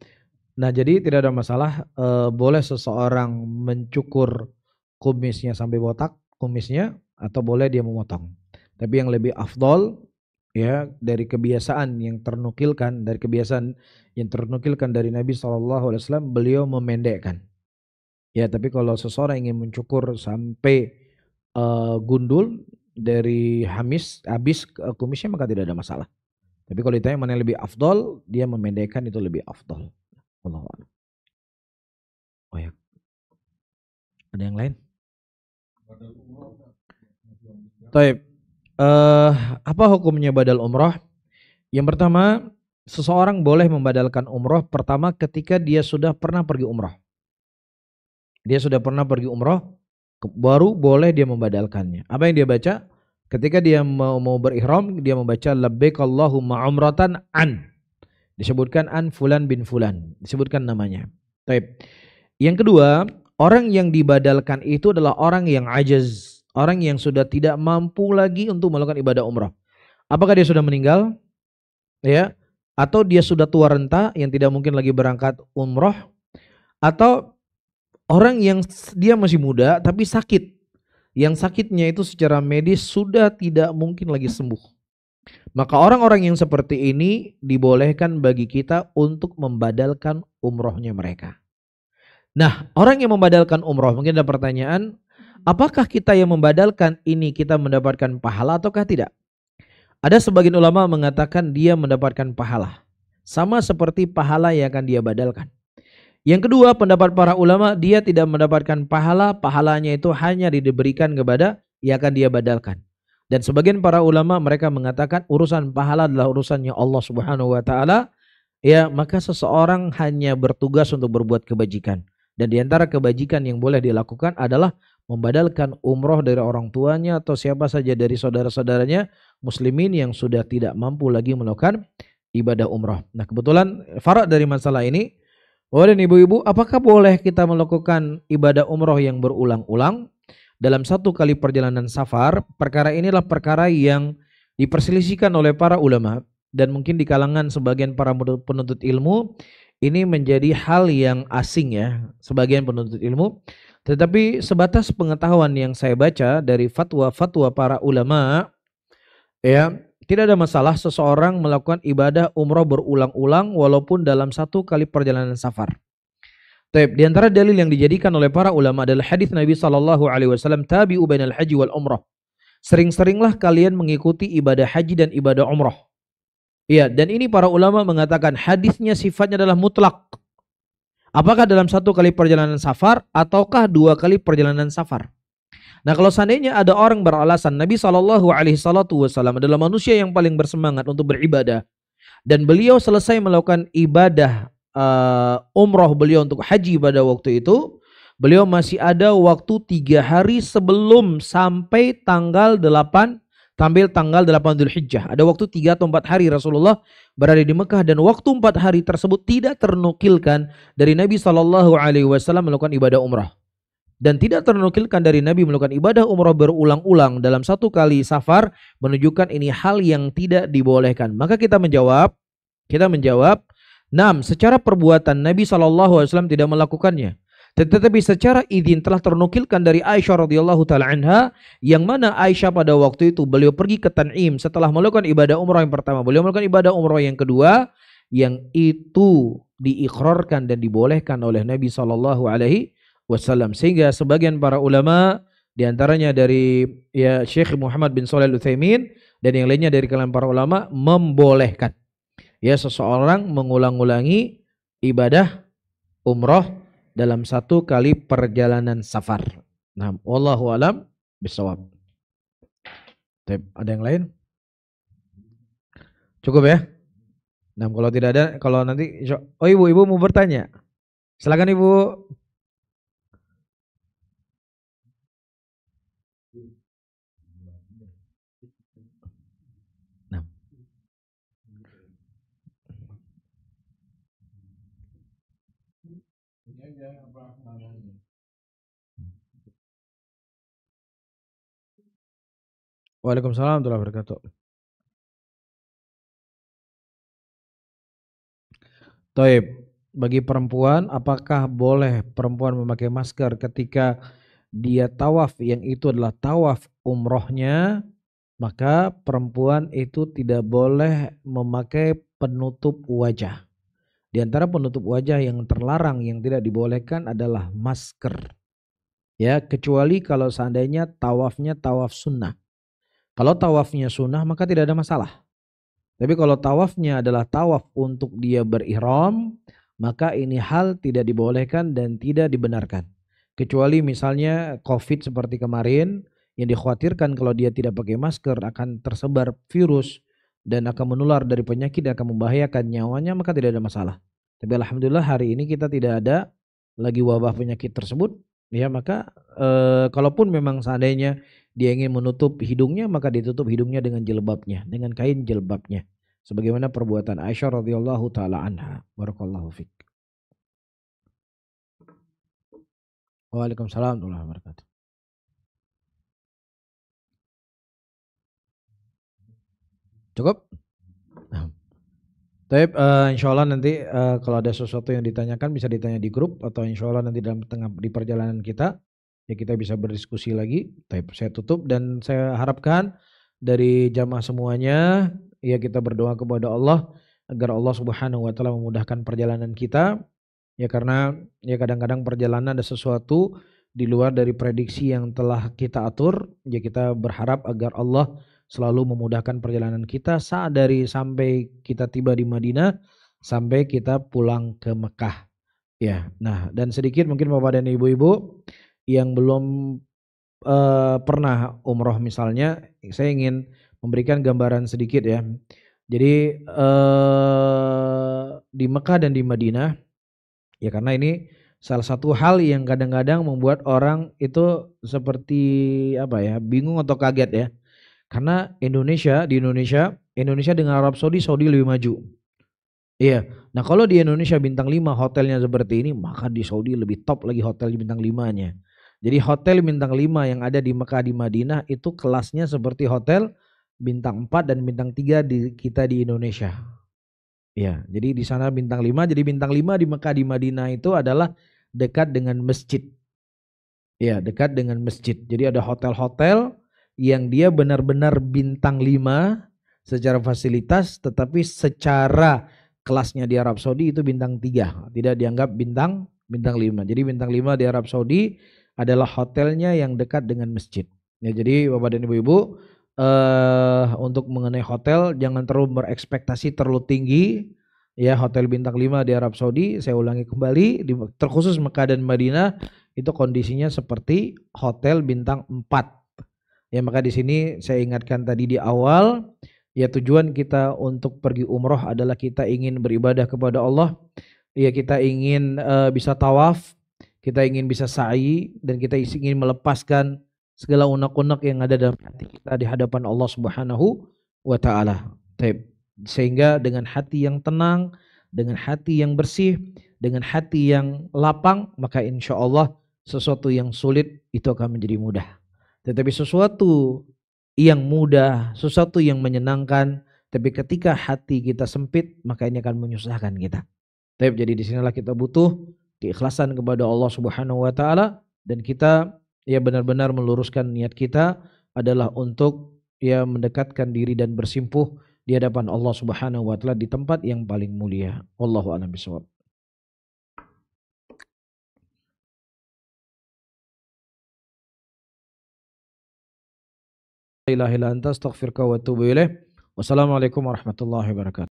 Nah, jadi tidak ada masalah. Boleh seseorang mencukur kumisnya sampai botak kumisnya, atau boleh dia memotong. Tapi yang lebih afdol ya dari kebiasaan yang ternukilkan dari Nabi SAW, beliau memendekkan. Ya, tapi kalau seseorang ingin mencukur sampai gundul dari habis kumisnya maka tidak ada masalah. Tapi kalau ditanya mana yang lebih afdol, dia memendekkan itu lebih afdol. Wallahu a'lam. Oh ya. Ada yang lain? Taib. Apa hukumnya badal umroh? Yang pertama, seseorang boleh membadalkan umroh pertama ketika dia sudah pernah pergi umroh. Dia sudah pernah pergi umroh, baru boleh dia membadalkannya. Apa yang dia baca? Ketika dia mau berihram, dia membaca labbaik Allahumma umratan an. Disebutkan an fulan bin fulan, disebutkan namanya. Taib. Yang kedua, orang yang dibadalkan itu adalah orang yang ajaz, orang yang sudah tidak mampu lagi untuk melakukan ibadah umrah. Apakah dia sudah meninggal? Ya, atau dia sudah tua renta yang tidak mungkin lagi berangkat umrah, atau orang yang dia masih muda tapi sakit, yang sakitnya itu secara medis sudah tidak mungkin lagi sembuh. Maka orang-orang yang seperti ini dibolehkan bagi kita untuk membadalkan umrohnya mereka. Nah, orang yang membadalkan umroh, mungkin ada pertanyaan, apakah kita yang membadalkan ini kita mendapatkan pahala ataukah tidak? Ada sebagian ulama mengatakan dia mendapatkan pahala, sama seperti pahala yang akan dia badalkan. Yang kedua, pendapat para ulama, dia tidak mendapatkan pahala, pahalanya itu hanya diberikan kepada yang akan dia badalkan. Dan sebagian para ulama mereka mengatakan urusan pahala adalah urusannya Allah Subhanahu wa taala. Ya, maka seseorang hanya bertugas untuk berbuat kebajikan. Dan di antara kebajikan yang boleh dilakukan adalah membadalkan umroh dari orang tuanya atau siapa saja dari saudara-saudaranya muslimin yang sudah tidak mampu lagi melakukan ibadah umroh. Nah, kebetulan farak dari masalah ini, dan ibu-ibu, apakah boleh kita melakukan ibadah umroh yang berulang-ulang dalam satu kali perjalanan safar? Perkara inilah perkara yang diperselisihkan oleh para ulama dan mungkin di kalangan sebagian para penuntut ilmu ini menjadi hal yang asing ya, sebagian penuntut ilmu. Tetapi sebatas pengetahuan yang saya baca dari fatwa-fatwa para ulama, Ya, tidak ada masalah seseorang melakukan ibadah umroh berulang-ulang walaupun dalam satu kali perjalanan safar. Taib, di antara dalil yang dijadikan oleh para ulama adalah hadis Nabi sallallahu alaihi wasallam, tabi'u bainal haji wal umrah. Sering-seringlah kalian mengikuti ibadah haji dan ibadah umrah. Iya, dan ini para ulama mengatakan hadisnya sifatnya adalah mutlak. Apakah dalam satu kali perjalanan safar ataukah dua kali perjalanan safar? Nah, kalau seandainya ada orang beralasan Nabi Shallallahu Alaihi Wasallam adalah manusia yang paling bersemangat untuk beribadah dan beliau selesai melakukan ibadah umroh beliau untuk haji pada waktu itu, beliau masih ada waktu 3 hari sebelum sampai tanggal 8 Dzulhijjah. Ada waktu 3 atau 4 hari Rasulullah berada di Mekah dan waktu 4 hari tersebut tidak ternukilkan dari Nabi Shallallahu Alaihi Wasallam melakukan ibadah umrah. Dan tidak ternukilkan dari Nabi melakukan ibadah umrah berulang-ulang dalam satu kali safar, menunjukkan ini hal yang tidak dibolehkan. Maka kita menjawab, secara perbuatan Nabi SAW tidak melakukannya. Tetapi secara izin telah ternukilkan dari Aisyah radhiyallahu taala anha, yang mana Aisyah pada waktu itu beliau pergi ke Tan'im setelah melakukan ibadah umrah yang pertama, beliau melakukan ibadah umrah yang kedua, yang itu diikrarkan dan dibolehkan oleh Nabi SAW. Sehingga sebagian para ulama, diantaranya dari Syekh Muhammad bin Shalih Al-Utsaimin dan yang lainnya dari kalangan para ulama, membolehkan seseorang mengulang-ulangi ibadah umrah dalam satu kali perjalanan safar. Nah, wallahu alam bisawab. Ada yang lain? Cukup ya? Nah, kalau tidak ada, kalau nanti, ibu mau bertanya, silakan ibu. Waalaikumsalam warahmatullahi wabarakatuh. Taib, bagi perempuan, apakah boleh perempuan memakai masker ketika dia tawaf yang itu adalah tawaf umrohnya? Maka perempuan itu tidak boleh memakai penutup wajah. Di antara penutup wajah yang terlarang, yang tidak dibolehkan adalah masker. Ya, kecuali kalau seandainya tawafnya tawaf sunnah. Kalau tawafnya sunnah maka tidak ada masalah. Tapi kalau tawafnya adalah tawaf untuk dia berihram, maka ini hal tidak dibolehkan dan tidak dibenarkan. Kecuali misalnya COVID seperti kemarin, yang dikhawatirkan kalau dia tidak pakai masker akan tersebar virus dan akan menular dari penyakit yang akan membahayakan nyawanya, maka tidak ada masalah. Tapi alhamdulillah hari ini kita tidak ada lagi wabah penyakit tersebut, ya. Maka kalaupun memang seandainya dia ingin menutup hidungnya, maka ditutup hidungnya dengan jilbabnya, dengan kain jilbabnya, sebagaimana perbuatan Aisyah radhiyallahu taala anha. Barakallahu fiik. Waalaikumsalam warahmatullahi wabarakatuh. Cukup? Tapi insya Allah nanti kalau ada sesuatu yang ditanyakan bisa ditanya di grup, atau insya Allah nanti dalam tengah di perjalanan kita ya kita bisa berdiskusi lagi. Tapi saya tutup dan saya harapkan dari jamaah semuanya ya kita berdoa kepada Allah agar Allah Subhanahu wa taala memudahkan perjalanan kita ya, karena ya kadang-kadang perjalanan ada sesuatu di luar dari prediksi yang telah kita atur. Ya kita berharap agar Allah selalu memudahkan perjalanan kita saat dari sampai kita tiba di Madinah sampai kita pulang ke Mekah. Ya, nah dan sedikit mungkin Bapak dan Ibu-ibu yang belum pernah umroh misalnya, saya ingin memberikan gambaran sedikit ya. Jadi di Mekah dan di Madinah, ya karena ini salah satu hal yang kadang-kadang membuat orang itu seperti bingung atau kaget ya. Karena di Indonesia dengan Arab Saudi lebih maju. Iya. Nah, kalau di Indonesia bintang 5 hotelnya seperti ini, maka di Saudi lebih top lagi hotel bintang 5-nya. Jadi hotel bintang 5 yang ada di Mekah di Madinah itu kelasnya seperti hotel bintang 4 dan bintang 3 kita di Indonesia. Iya, jadi di sana bintang 5, jadi bintang 5 di Mekah di Madinah itu adalah dekat dengan masjid. Iya, dekat dengan masjid. Jadi ada hotel-hotel yang dia benar-benar bintang 5 secara fasilitas, tetapi secara kelasnya di Arab Saudi itu bintang 3, tidak dianggap bintang 5. Jadi bintang 5 di Arab Saudi adalah hotelnya yang dekat dengan masjid. Ya, jadi Bapak dan Ibu-ibu, untuk mengenai hotel jangan terlalu berekspektasi terlalu tinggi. Ya, hotel bintang 5 di Arab Saudi, saya ulangi kembali, terkhusus Mekah dan Madinah itu kondisinya seperti hotel bintang 4. Ya, maka di sini saya ingatkan tadi di awal, ya tujuan kita untuk pergi umroh adalah kita ingin beribadah kepada Allah. Ya, kita ingin bisa tawaf, kita ingin bisa sa'i, dan kita ingin melepaskan segala unek-unek yang ada dalam hati kita di hadapan Allah Subhanahu wa taala. Sehingga dengan hati yang tenang, dengan hati yang bersih, dengan hati yang lapang, maka insya Allah sesuatu yang sulit itu akan menjadi mudah. Tetapi sesuatu yang mudah, sesuatu yang menyenangkan, tapi ketika hati kita sempit, maka ini akan menyusahkan kita. Jadi disinilah kita butuh keikhlasan kepada Allah Subhanahu wa taala, dan kita ya benar-benar meluruskan niat kita adalah untuk ya mendekatkan diri dan bersimpuh di hadapan Allah Subhanahu wa taala di tempat yang paling mulia. Wallahu a'lam bishawab. La ilaha illa anta astaghfiruka wa atubu ilaik. Wassalamualaikum warahmatullahi wabarakatuh.